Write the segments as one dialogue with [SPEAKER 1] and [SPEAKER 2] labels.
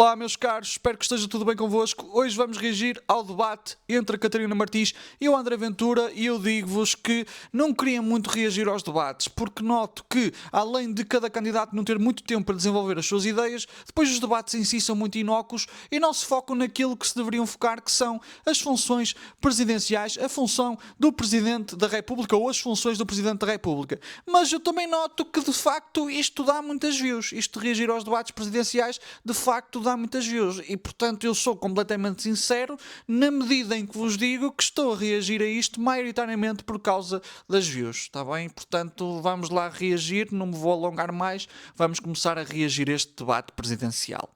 [SPEAKER 1] Olá, meus caros, espero que esteja tudo bem convosco. Hoje vamos reagir ao debate entre a Catarina Martins e o André Ventura e eu digo-vos que não queria muito reagir aos debates porque noto que, além de cada candidato não ter muito tempo para desenvolver as suas ideias, depois os debates em si são muito inócuos e não se focam naquilo que se deveriam focar, que são as funções presidenciais, a função do Presidente da República ou as funções do Presidente da República. Mas eu também noto que, de facto, isto dá muitas views. Isto de reagir aos debates presidenciais, de facto, dá muitas views e, portanto, eu sou completamente sincero na medida em que vos digo que estou a reagir a isto maioritariamente por causa das views, está bem? Portanto, vamos lá reagir, não me vou alongar mais, vamos começar a reagir a este debate presidencial.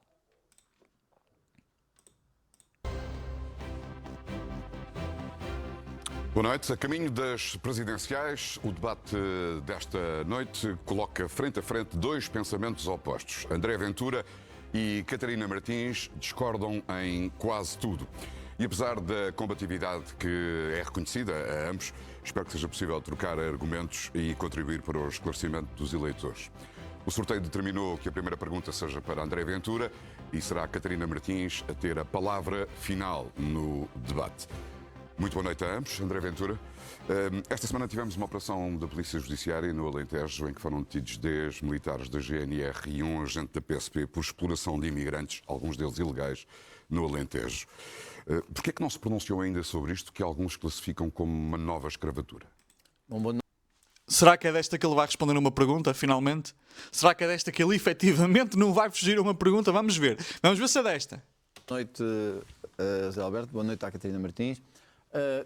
[SPEAKER 2] Boa noite. A caminho das presidenciais, o debate desta noite coloca frente a frente dois pensamentos opostos. André Ventura e Catarina Martins discordam em quase tudo. E apesar da combatividade que é reconhecida a ambos, espero que seja possível trocar argumentos e contribuir para o esclarecimento dos eleitores. O sorteio determinou que a primeira pergunta seja para André Ventura e será a Catarina Martins a ter a palavra final no debate. Muito boa noite a ambos. André Ventura. Esta semana tivemos uma operação da Polícia Judiciária no Alentejo em que foram detidos 10 militares da GNR e um agente da PSP por exploração de imigrantes, alguns deles ilegais, no Alentejo. Porquê é que não se pronunciou ainda sobre isto, que alguns classificam como uma nova escravatura?
[SPEAKER 1] Será que é desta que ele vai responder uma pergunta, finalmente? Será que é desta que ele efetivamente não vai fugir a uma pergunta? Vamos ver. Vamos ver se é desta.
[SPEAKER 3] Boa noite, Zé Alberto. Boa noite à Catarina Martins.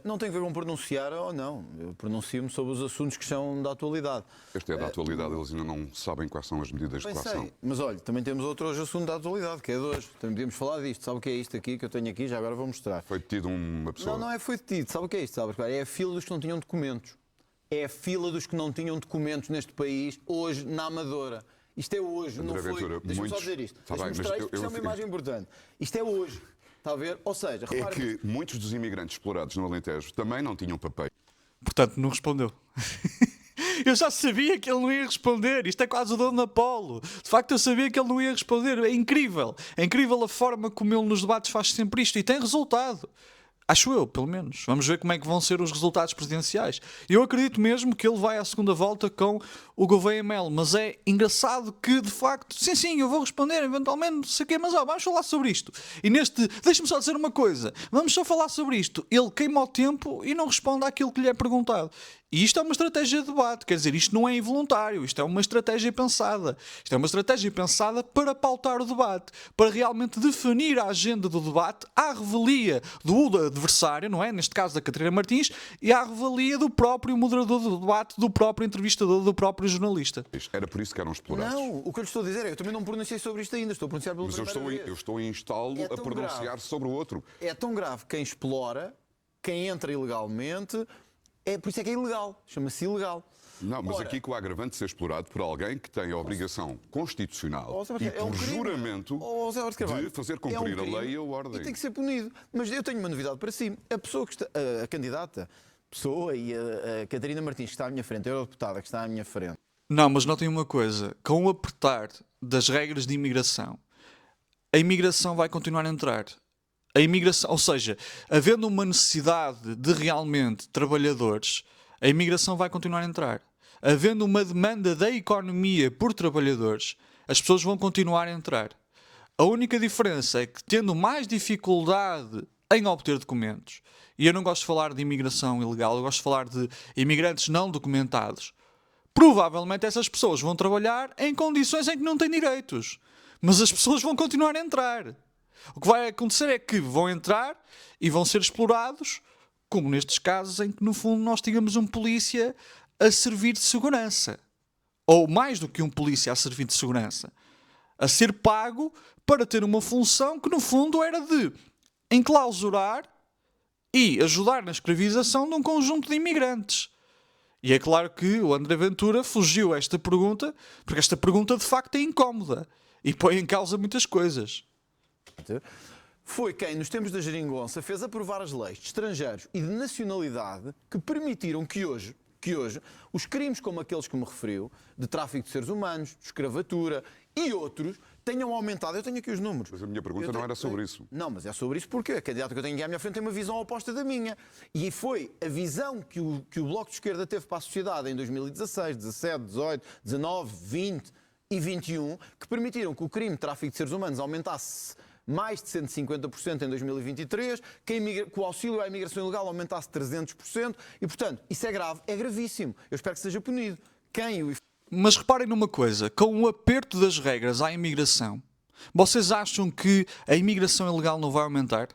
[SPEAKER 3] Não tem a ver com pronunciar ou não. Eu pronuncio-me sobre os assuntos que são da atualidade.
[SPEAKER 2] Este é da atualidade, eles ainda não sabem quais são as medidas de coação.
[SPEAKER 3] Sei, mas olha, também temos outro hoje assunto da atualidade, que é de hoje. Também podíamos falar disto. Sabe o que é isto aqui que eu tenho aqui? Já agora vou mostrar.
[SPEAKER 2] Foi detido uma pessoa.
[SPEAKER 3] Não é foi detido. Sabe o que é isto? Sabe? É a fila dos que não tinham documentos. É a fila dos que não tinham documentos neste país, hoje, na Amadora. Isto é hoje,
[SPEAKER 2] André
[SPEAKER 3] não foi...
[SPEAKER 2] Ventura,
[SPEAKER 3] Deixa-me só dizer isto.
[SPEAKER 2] Tá bem,
[SPEAKER 3] Deixa-me mostrar
[SPEAKER 2] mas
[SPEAKER 3] isto, porque isto é uma imagem importante. Isto é hoje. Está a ver? Ou seja,
[SPEAKER 2] É
[SPEAKER 3] repare...
[SPEAKER 2] que muitos dos imigrantes explorados no Alentejo também não tinham papéis.
[SPEAKER 1] Portanto, não respondeu. Eu já sabia que ele não ia responder. Isto é quase o dono da Apolo. De facto, eu sabia que ele não ia responder. É incrível. É incrível a forma como ele nos debates faz sempre isto. E tem resultado. Acho eu, pelo menos. Vamos ver como é que vão ser os resultados presidenciais. Eu acredito mesmo que ele vai à segunda volta com o Gouveia Melo, mas é engraçado que, de facto, sim, eu vou responder eventualmente, não sei o quê, mas vamos falar sobre isto. E deixa-me só dizer uma coisa, vamos só falar sobre isto. Ele queima o tempo e não responde àquilo que lhe é perguntado. E isto é uma estratégia de debate, quer dizer, isto não é involuntário, isto é uma estratégia pensada. Isto é uma estratégia pensada para pautar o debate, para realmente definir a agenda do debate à revelia do adversário, não é? Neste caso da Catarina Martins, e à revelia do próprio moderador do debate, do próprio entrevistador, do próprio jornalista.
[SPEAKER 2] Era por isso que eram explorados.
[SPEAKER 3] Não, o que eu lhe estou a dizer é, eu também não pronunciei sobre isto ainda, estou a pronunciar pela
[SPEAKER 2] Mas
[SPEAKER 3] primeira vez.
[SPEAKER 2] eu estou a instá-lo a pronunciar
[SPEAKER 3] grave.
[SPEAKER 2] sobre o outro.
[SPEAKER 3] É tão grave quem explora, quem entra ilegalmente, por isso é que é ilegal, chama-se ilegal.
[SPEAKER 2] Não, mas
[SPEAKER 3] Ora,
[SPEAKER 2] aqui com o agravante de ser explorado por alguém que tem a obrigação constitucional e por juramento de fazer cumprir a lei e a ordem.
[SPEAKER 3] E tem que ser punido. Mas eu tenho uma novidade para si. A pessoa que está, a candidata, pessoa e a Catarina Martins que está à minha frente, a eurodeputada que está à minha frente.
[SPEAKER 1] Não, mas notem uma coisa, com o apertar das regras de imigração, a imigração vai continuar a entrar. A imigração, ou seja, havendo uma necessidade de realmente trabalhadores, a imigração vai continuar a entrar. Havendo uma demanda da economia por trabalhadores, as pessoas vão continuar a entrar. A única diferença é que, tendo mais dificuldade em obter documentos, e eu não gosto de falar de imigração ilegal, eu gosto de falar de imigrantes não documentados, provavelmente essas pessoas vão trabalhar em condições em que não têm direitos. Mas as pessoas vão continuar a entrar. O que vai acontecer é que vão entrar e vão ser explorados, como nestes casos em que, no fundo, nós tínhamos um polícia a servir de segurança. Ou mais do que um polícia a servir de segurança. A ser pago para ter uma função que, no fundo, era de enclausurar e ajudar na escravização de um conjunto de imigrantes. E é claro que o André Ventura fugiu a esta pergunta, porque esta pergunta, de facto, é incómoda e põe em causa muitas coisas.
[SPEAKER 3] Foi quem, nos tempos da geringonça, fez aprovar as leis de estrangeiros e de nacionalidade que permitiram que hoje os crimes como aqueles que me referiu, de tráfico de seres humanos, de escravatura e outros, tenham aumentado. Eu tenho aqui os números.
[SPEAKER 2] Mas a minha pergunta não era sobre isso.
[SPEAKER 3] Não, mas é sobre isso porque a candidata que eu tenho aqui à minha frente tem uma visão oposta da minha. E foi a visão que o Bloco de Esquerda teve para a sociedade em 2016, 17, 18, 19, 20 e 21, que permitiram que o crime de tráfico de seres humanos aumentasse mais de 150% em 2023, que o auxílio à imigração ilegal aumentasse 300%, e, portanto, isso é grave, é gravíssimo. Eu espero que seja punido.
[SPEAKER 1] Mas reparem numa coisa, com o aperto das regras à imigração, vocês acham que a imigração ilegal não vai aumentar?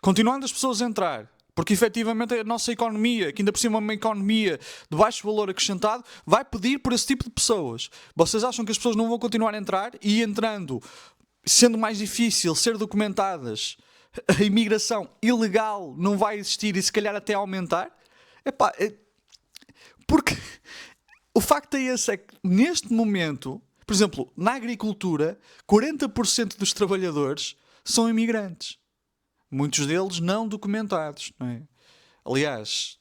[SPEAKER 1] Continuando as pessoas a entrar, porque efetivamente a nossa economia, que ainda por cima é uma economia de baixo valor acrescentado, vai pedir por esse tipo de pessoas. Vocês acham que as pessoas não vão continuar a entrar e entrando, sendo mais difícil ser documentadas, a imigração ilegal não vai existir e se calhar até aumentar? Porque o facto é esse, é que neste momento, por exemplo, na agricultura, 40% dos trabalhadores são imigrantes. Muitos deles não documentados, não é? Aliás,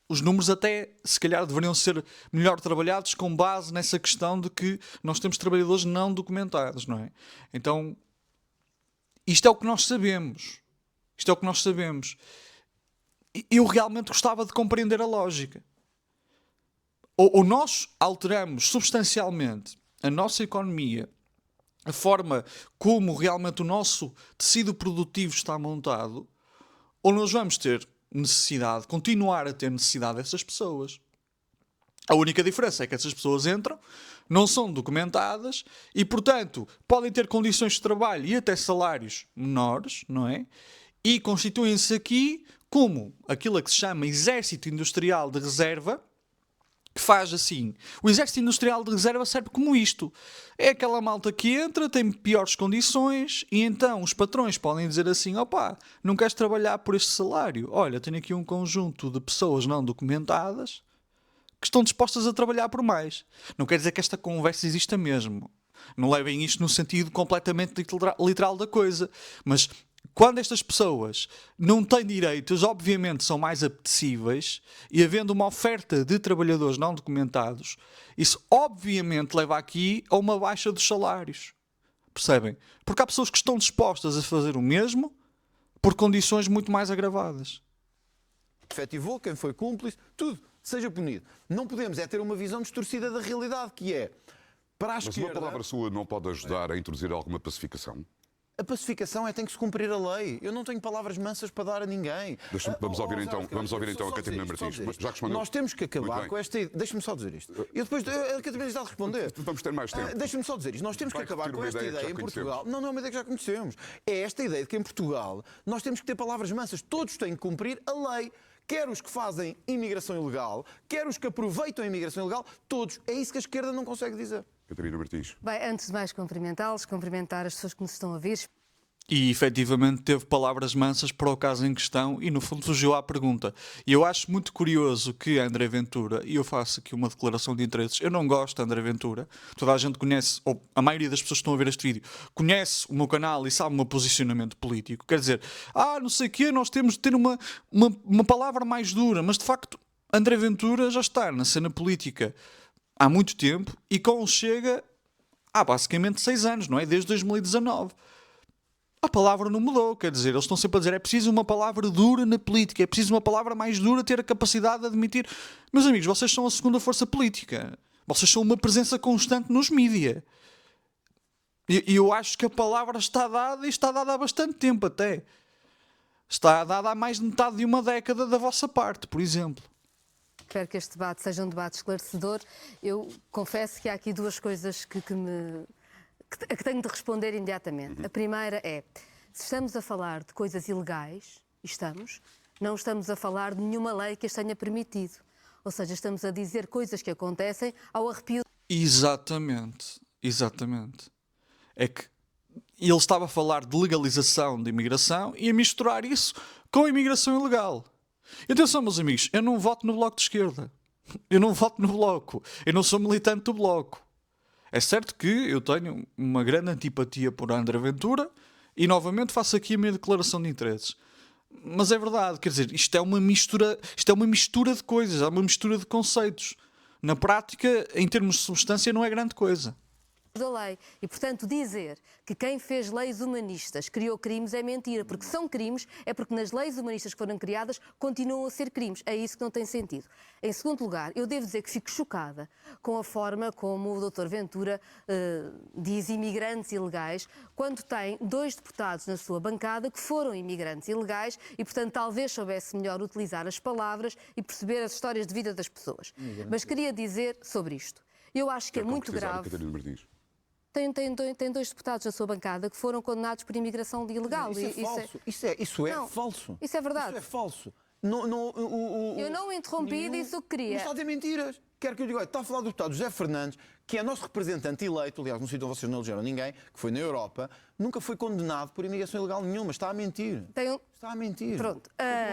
[SPEAKER 1] os números até, se calhar, deveriam ser melhor trabalhados com base nessa questão de que nós temos trabalhadores não documentados, não é? Então, isto é o que nós sabemos. Isto é o que nós sabemos. Eu realmente gostava de compreender a lógica. Ou nós alteramos substancialmente a nossa economia, a forma como realmente o nosso tecido produtivo está montado, ou nós vamos ter necessidade, continuar a ter necessidade dessas pessoas. A única diferença é que essas pessoas entram, não são documentadas e, portanto, podem ter condições de trabalho e até salários menores, não é? E constituem-se aqui como aquilo a que se chama Exército Industrial de Reserva, que faz assim. O Exército Industrial de Reserva serve como isto. É aquela malta que entra, tem piores condições e então os patrões podem dizer assim: opá, não queres trabalhar por este salário? Olha, tenho aqui um conjunto de pessoas não documentadas que estão dispostas a trabalhar por mais. Não quer dizer que esta conversa exista mesmo. Não levem isto no sentido completamente literal da coisa. Mas quando estas pessoas não têm direitos, obviamente são mais apetecíveis, e havendo uma oferta de trabalhadores não documentados, isso obviamente leva aqui a uma baixa dos salários. Percebem? Porque há pessoas que estão dispostas a fazer o mesmo por condições muito mais agravadas.
[SPEAKER 3] Efetivou, quem foi cúmplice, tudo, seja punido. Não podemos é ter uma visão distorcida da realidade, que é, para a
[SPEAKER 2] Mas
[SPEAKER 3] esquerda...
[SPEAKER 2] uma palavra sua não pode ajudar a introduzir alguma pacificação?
[SPEAKER 3] A pacificação tem que se cumprir a lei. Eu não tenho palavras mansas para dar a ninguém.
[SPEAKER 2] Vamos ouvir então a Catarina Martins. Já respondeu?
[SPEAKER 3] Nós temos que acabar com esta ideia. Deixa-me só dizer isto. E depois a Catarina está a responder.
[SPEAKER 2] Vamos ter mais tempo.
[SPEAKER 3] Deixa-me só dizer isto. Nós temos que acabar com esta ideia em Portugal. Não é uma ideia que já conhecemos. É esta ideia de que em Portugal nós temos que ter palavras mansas. Todos têm que cumprir a lei. Quer os que fazem imigração ilegal, quer os que aproveitam a imigração ilegal, todos. É isso que a esquerda não consegue dizer.
[SPEAKER 2] Catarina Martins.
[SPEAKER 4] Bem, antes de mais cumprimentá-los, cumprimentar as pessoas que nos estão a ouvir.
[SPEAKER 1] E efetivamente teve palavras mansas para o caso em questão e no fundo surgiu à pergunta. E eu acho muito curioso que André Ventura, e eu faço aqui uma declaração de interesses, eu não gosto de André Ventura, toda a gente conhece, ou a maioria das pessoas que estão a ver este vídeo, conhece o meu canal e sabe o meu posicionamento político. Quer dizer, não sei o quê, nós temos de ter uma palavra mais dura, mas de facto André Ventura já está na cena política há muito tempo e com o Chega há basicamente 6 anos, não é? Desde 2019. A palavra não mudou, quer dizer, eles estão sempre a dizer é preciso uma palavra dura na política, é preciso uma palavra mais dura, ter a capacidade de admitir. Meus amigos, vocês são a segunda força política, vocês são uma presença constante nos mídia. E eu acho que a palavra está dada e está dada há bastante tempo até. Está dada há mais de metade de uma década da vossa parte, por exemplo.
[SPEAKER 4] Espero que este debate seja um debate esclarecedor. Eu confesso que há aqui duas coisas que tenho de responder imediatamente. A primeira é, se estamos a falar de coisas ilegais, não estamos a falar de nenhuma lei que as tenha permitido. Ou seja, estamos a dizer coisas que acontecem ao arrepio.
[SPEAKER 1] Exatamente. É que ele estava a falar de legalização de imigração e a misturar isso com a imigração ilegal. E atenção, meus amigos, eu não voto no Bloco de Esquerda. Eu não voto no Bloco. Eu não sou militante do Bloco. É certo que eu tenho uma grande antipatia por André Ventura e novamente faço aqui a minha declaração de interesses. Mas é verdade, quer dizer, isto é uma mistura de coisas, é uma mistura de conceitos. Na prática, em termos de substância, não é grande coisa.
[SPEAKER 4] da lei. E, portanto, dizer que quem fez leis humanistas criou crimes é mentira, porque são crimes, é porque nas leis humanistas que foram criadas continuam a ser crimes. É isso que não tem sentido. Em segundo lugar, eu devo dizer que fico chocada com a forma como o Dr. Ventura diz imigrantes ilegais, quando tem 2 deputados na sua bancada que foram imigrantes ilegais e, portanto, talvez soubesse melhor utilizar as palavras e perceber as histórias de vida das pessoas. Mas queria dizer sobre isto. Eu acho que é muito grave.
[SPEAKER 2] Catarina Martins.
[SPEAKER 4] Tem 2 deputados na sua bancada que foram condenados por imigração ilegal.
[SPEAKER 3] Isso é falso. Isso é
[SPEAKER 4] Não,
[SPEAKER 3] falso.
[SPEAKER 4] isso é verdade.
[SPEAKER 3] Isso é falso.
[SPEAKER 4] Eu não o interrompi e disse o que queria.
[SPEAKER 3] Mas está a dizer mentiras. Quero que eu diga, olha, está a falar do deputado José Fernandes, que é nosso representante eleito, aliás, num sítio onde vocês não elegeram ninguém, que foi na Europa, nunca foi condenado por imigração ilegal nenhuma. Está a mentir. Está a mentir.
[SPEAKER 4] Pronto.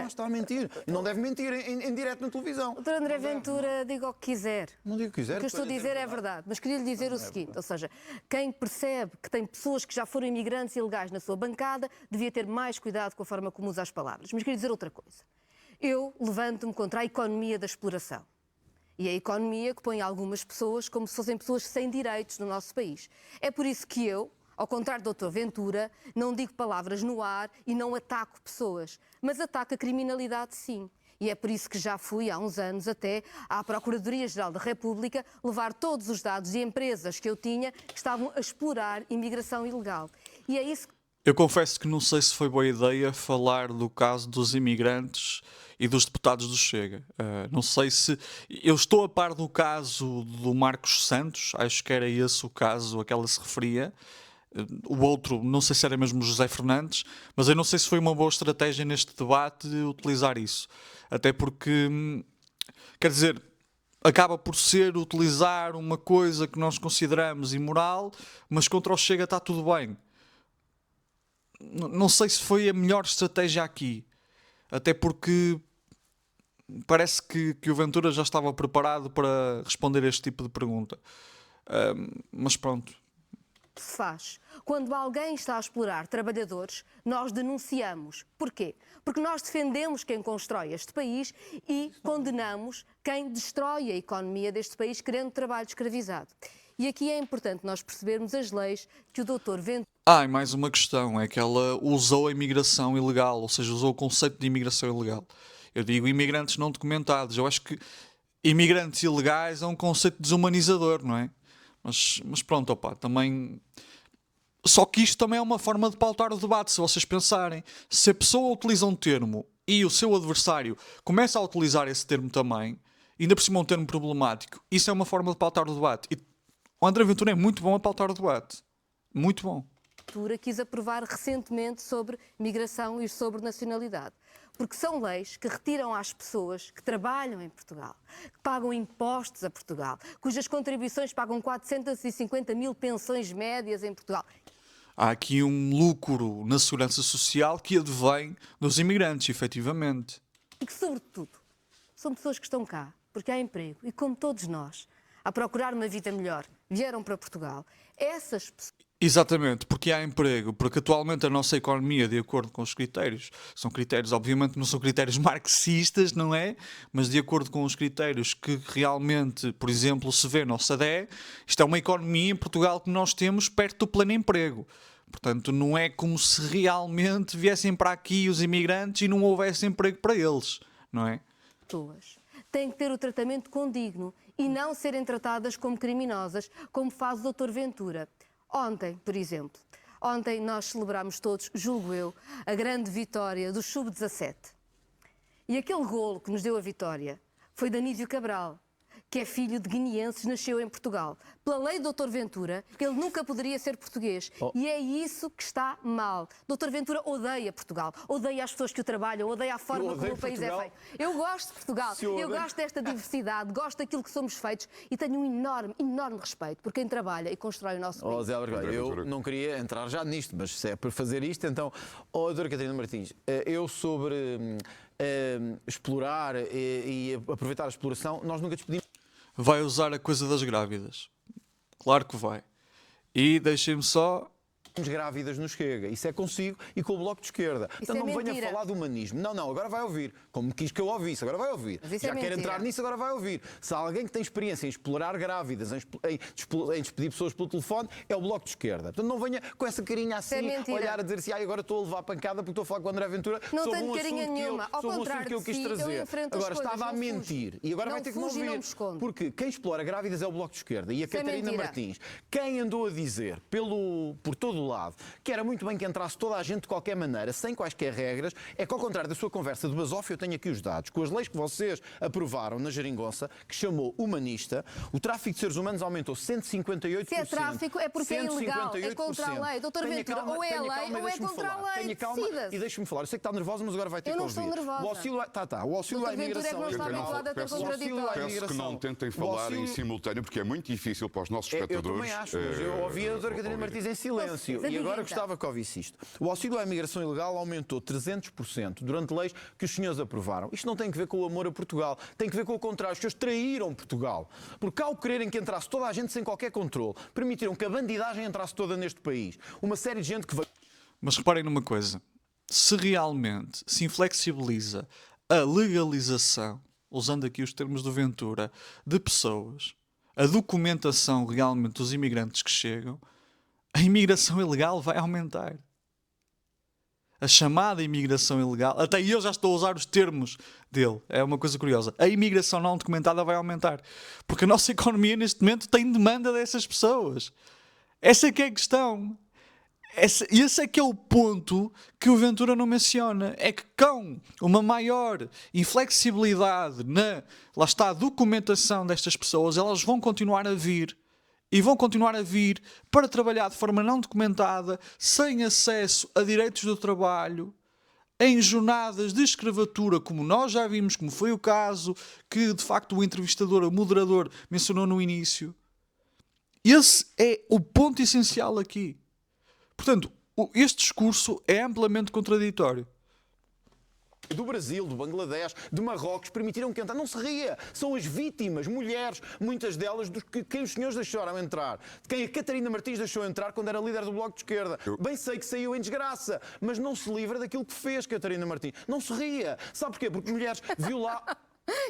[SPEAKER 3] Está a mentir. E não deve mentir em direto na televisão.
[SPEAKER 4] Dr. André Ventura, diga o que quiser.
[SPEAKER 3] Não digo o que quiser.
[SPEAKER 4] O que eu estou a dizer é verdade, mas queria lhe dizer o seguinte, ou seja, quem percebe que tem pessoas que já foram imigrantes ilegais na sua bancada, devia ter mais cuidado com a forma como usa as palavras. Mas queria dizer outra coisa. Eu levanto-me contra a economia da exploração. E a economia que põe algumas pessoas como se fossem pessoas sem direitos no nosso país. É por isso que eu, ao contrário do Dr. Ventura, não digo palavras no ar e não ataco pessoas, mas ataco a criminalidade sim. E é por isso que já fui, há uns anos até, à Procuradoria-Geral da República levar todos os dados de empresas que eu tinha que estavam a explorar imigração ilegal. E é isso que...
[SPEAKER 1] Eu confesso que não sei se foi boa ideia falar do caso dos imigrantes e dos deputados do Chega. Não sei se... Eu estou a par do caso do Marcos Santos, acho que era esse o caso a que ela se referia. O outro, não sei se era mesmo José Fernandes, mas eu não sei se foi uma boa estratégia neste debate utilizar isso. Até porque, quer dizer, acaba por ser utilizar uma coisa que nós consideramos imoral, mas contra o Chega está tudo bem. Não sei se foi a melhor estratégia aqui. Até porque parece que o Ventura já estava preparado para responder a este tipo de pergunta. Mas pronto.
[SPEAKER 4] se faz. Quando alguém está a explorar trabalhadores, nós denunciamos. Porquê? Porque nós defendemos quem constrói este país e condenamos quem destrói a economia deste país querendo trabalho escravizado. E aqui é importante nós percebermos as leis que o Dr. Ventura...
[SPEAKER 1] E mais uma questão, é que ela usou a imigração ilegal, ou seja, usou o conceito de imigração ilegal. Eu digo imigrantes não documentados. Eu acho que imigrantes ilegais é um conceito desumanizador, não é? Mas pronto, opa, também... Só que isto também é uma forma de pautar o debate, se vocês pensarem. Se a pessoa utiliza um termo e o seu adversário começa a utilizar esse termo também, ainda por cima um termo problemático, isso é uma forma de pautar o debate. E o André Ventura é muito bom a pautar o debate. Muito bom.
[SPEAKER 4] Quis aprovar recentemente sobre migração e sobre nacionalidade. Porque são leis que retiram às pessoas que trabalham em Portugal, que pagam impostos a Portugal, cujas contribuições pagam 450 mil pensões médias em Portugal.
[SPEAKER 1] Há aqui um lucro na segurança social que advém dos imigrantes, efetivamente.
[SPEAKER 4] E que, sobretudo, são pessoas que estão cá porque há emprego e, como todos nós, a procurar uma vida melhor, vieram para Portugal. Essas pessoas...
[SPEAKER 1] Exatamente, porque há emprego, porque atualmente a nossa economia, de acordo com os critérios, são critérios, obviamente não são critérios marxistas, não é? Mas de acordo com os critérios que realmente, por exemplo, se vê na OCDE, isto é uma economia em Portugal que nós temos perto do pleno emprego. Portanto, não é como se realmente viessem para aqui os imigrantes e não houvesse emprego para eles, não é?
[SPEAKER 4] Pessoas têm que ter o tratamento condigno e não serem tratadas como criminosas, como faz o Dr. Ventura. Ontem, por exemplo, nós celebramos todos, julgo eu, a grande vitória do Sub-17. E aquele golo que nos deu a vitória foi de Anísio Cabral, que é filho de guineenses, nasceu em Portugal. Pela lei do Dr. Ventura, ele nunca poderia ser português. E é isso que está mal. Dr. Ventura odeia Portugal, odeia as pessoas que o trabalham, odeia a forma como o país é feito. Eu gosto de Portugal, eu gosto desta diversidade, gosto daquilo que somos feitos e tenho um enorme, enorme respeito por quem trabalha e constrói o nosso país.
[SPEAKER 3] Zé Alberto, eu não queria entrar já nisto, mas se é para fazer isto, então... Doutora Catarina Martins, eu sobre explorar e aproveitar a exploração, nós nunca despedimos...
[SPEAKER 1] Vai usar a coisa das grávidas. Claro que vai. E deixem-me só
[SPEAKER 3] grávidas no Chega. Isso é consigo e com o Bloco de Esquerda. Portanto, não venha
[SPEAKER 4] mentira.
[SPEAKER 3] falar de humanismo. Não, agora vai ouvir. Como quis que eu ouvisse, agora vai ouvir.
[SPEAKER 4] Mas isso
[SPEAKER 3] Já
[SPEAKER 4] é
[SPEAKER 3] quer
[SPEAKER 4] mentira.
[SPEAKER 3] entrar nisso, agora vai ouvir. Se há alguém que tem experiência em explorar grávidas, em despedir pessoas pelo telefone, é o Bloco de Esquerda. Portanto, não venha com essa carinha assim,
[SPEAKER 4] é mentira.
[SPEAKER 3] olhar a dizer assim, agora estou a levar pancada porque estou a falar com o André Ventura
[SPEAKER 4] Não
[SPEAKER 3] sobre
[SPEAKER 4] tenho
[SPEAKER 3] um
[SPEAKER 4] carinha
[SPEAKER 3] assunto
[SPEAKER 4] nenhuma. Ao
[SPEAKER 3] sobre um assunto
[SPEAKER 4] contrário
[SPEAKER 3] que eu
[SPEAKER 4] de
[SPEAKER 3] quis
[SPEAKER 4] si, eu
[SPEAKER 3] trazer.
[SPEAKER 4] enfrento as
[SPEAKER 3] Agora
[SPEAKER 4] coisas,
[SPEAKER 3] estava a
[SPEAKER 4] não fujo.
[SPEAKER 3] mentir e agora
[SPEAKER 4] Não
[SPEAKER 3] vai ter que me
[SPEAKER 4] fujo e não
[SPEAKER 3] ouvir.
[SPEAKER 4] me escondo.
[SPEAKER 3] Porque quem explora grávidas é o Bloco de Esquerda e a
[SPEAKER 4] Isso é
[SPEAKER 3] Catarina
[SPEAKER 4] mentira.
[SPEAKER 3] Martins. Quem andou a dizer por todo o lado que era muito bem que entrasse toda a gente de qualquer maneira, sem quaisquer regras, é que ao contrário da sua conversa de basófia, eu tenho aqui os dados. Com as leis que vocês aprovaram na Geringonça, que chamou humanista, o tráfico de seres humanos aumentou 158%.
[SPEAKER 4] Se é tráfico, é porque é ilegal, é contra a lei. Doutor
[SPEAKER 3] Tenha
[SPEAKER 4] Ventura,
[SPEAKER 3] calma,
[SPEAKER 4] ou é a
[SPEAKER 3] tenha
[SPEAKER 4] lei
[SPEAKER 3] calma e
[SPEAKER 4] ou é
[SPEAKER 3] deixe-me
[SPEAKER 4] contra a
[SPEAKER 3] falar.
[SPEAKER 4] lei.
[SPEAKER 3] Tenha calma
[SPEAKER 4] Decida-se.
[SPEAKER 3] e deixe-me falar. Eu sei que está nervosa, mas agora vai ter
[SPEAKER 4] Eu
[SPEAKER 3] que
[SPEAKER 4] não
[SPEAKER 3] ouvir.
[SPEAKER 4] estou nervosa.
[SPEAKER 3] O auxílio, o auxílio à
[SPEAKER 4] Doutor Ventura é que
[SPEAKER 3] imigração.
[SPEAKER 4] não está
[SPEAKER 2] Eu
[SPEAKER 4] habituado a ter
[SPEAKER 2] peço-
[SPEAKER 4] contraditórios.
[SPEAKER 2] Peço que não tentem falar em simultâneo, porque é muito difícil para os nossos
[SPEAKER 3] Eu
[SPEAKER 2] espectadores.
[SPEAKER 3] também acho, mas eu ouvi a doutora Catarina Martins em silêncio
[SPEAKER 4] Posso dizer,
[SPEAKER 3] e agora
[SPEAKER 4] então?
[SPEAKER 3] gostava que ouvisse isto. O auxílio à imigração ilegal aumentou 300% durante leis que os senhores aprovaram. Isto não tem que ver com o amor a Portugal, tem que ver com o contrário. Os senhores traíram Portugal. Porque ao quererem que entrasse toda a gente sem qualquer controle, permitiram que a bandidagem entrasse toda neste país. Uma série de gente que veio...
[SPEAKER 1] Mas reparem numa coisa: se realmente se inflexibiliza a legalização, usando aqui os termos do Ventura, de pessoas, a documentação realmente dos imigrantes que chegam, a imigração ilegal vai aumentar. A chamada imigração ilegal, até eu já estou a usar os termos dele, é uma coisa curiosa. A imigração não documentada vai aumentar. Porque a nossa economia neste momento tem demanda dessas pessoas. Essa é que é a questão. Esse é que é o ponto que o Ventura não menciona. É que com uma maior inflexibilidade lá está, a documentação destas pessoas, elas vão continuar a vir. E vão continuar a vir para trabalhar de forma não documentada, sem acesso a direitos do trabalho, em jornadas de escravatura, como nós já vimos, como foi o caso que de facto o entrevistador, o moderador, mencionou no início. Esse é o ponto essencial aqui. Portanto, este discurso é amplamente contraditório.
[SPEAKER 3] do Brasil, do Bangladesh, de Marrocos, permitiram que entrasse. Não se ria. São as vítimas, mulheres, muitas delas, dos que quem os senhores deixaram entrar. De quem a Catarina Martins deixou entrar quando era líder do Bloco de Esquerda. Bem sei que saiu em desgraça, mas não se livra daquilo que fez Catarina Martins. Não se ria. Sabe porquê? Porque mulheres violadas...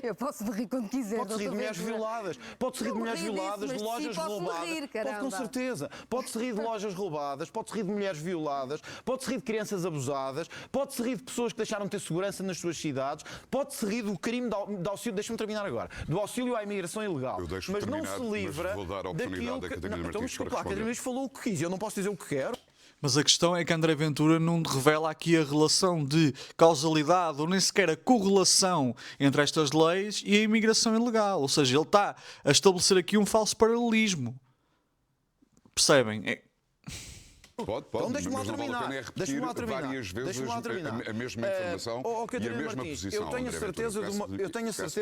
[SPEAKER 4] Eu posso me rir quando quiser.
[SPEAKER 3] Pode-se rir de mulheres violadas. Pode-se rir de
[SPEAKER 4] Não
[SPEAKER 3] mulheres
[SPEAKER 4] ri disso,
[SPEAKER 3] violadas,
[SPEAKER 4] mas
[SPEAKER 3] de
[SPEAKER 4] de si
[SPEAKER 3] lojas
[SPEAKER 4] posso-me
[SPEAKER 3] roubadas.
[SPEAKER 4] rir,
[SPEAKER 3] Pode,
[SPEAKER 4] caramba.
[SPEAKER 3] com certeza. Pode-se rir de lojas roubadas, pode-se rir de mulheres violadas, pode-se rir de crianças abusadas, pode-se rir de pessoas que deixaram de ter segurança nas suas cidades, pode-se rir do crime de auxílio, deixa-me terminar agora, do auxílio à imigração ilegal.
[SPEAKER 2] Eu deixo
[SPEAKER 3] Mas não
[SPEAKER 2] terminar,
[SPEAKER 3] se livra
[SPEAKER 2] mas vou dar a oportunidade
[SPEAKER 3] daquilo
[SPEAKER 2] a
[SPEAKER 3] que...
[SPEAKER 2] Catarina
[SPEAKER 3] Não, então,
[SPEAKER 2] Martins
[SPEAKER 3] desculpa,
[SPEAKER 2] para
[SPEAKER 3] a Catarina
[SPEAKER 2] responder.
[SPEAKER 3] Martins falou o que quis, eu não posso dizer o que quero.
[SPEAKER 1] Mas a questão é que André Ventura não revela aqui a relação de causalidade ou nem sequer a correlação entre estas leis e a imigração ilegal. Ou seja, ele está a estabelecer aqui um falso paralelismo. Percebem?
[SPEAKER 2] Pode,
[SPEAKER 3] Então deixa-me lá
[SPEAKER 2] mas não vale a
[SPEAKER 3] terminar.
[SPEAKER 2] pena é repetir
[SPEAKER 3] Deixa-me lá terminar.
[SPEAKER 2] várias vezes
[SPEAKER 3] Deixa-me lá terminar.
[SPEAKER 2] a mesma informação
[SPEAKER 3] Oh,
[SPEAKER 2] e a
[SPEAKER 3] Catarina
[SPEAKER 2] mesma
[SPEAKER 3] Martins,
[SPEAKER 2] posição.
[SPEAKER 3] eu tenho a
[SPEAKER 2] André
[SPEAKER 3] certeza,
[SPEAKER 2] Ventura.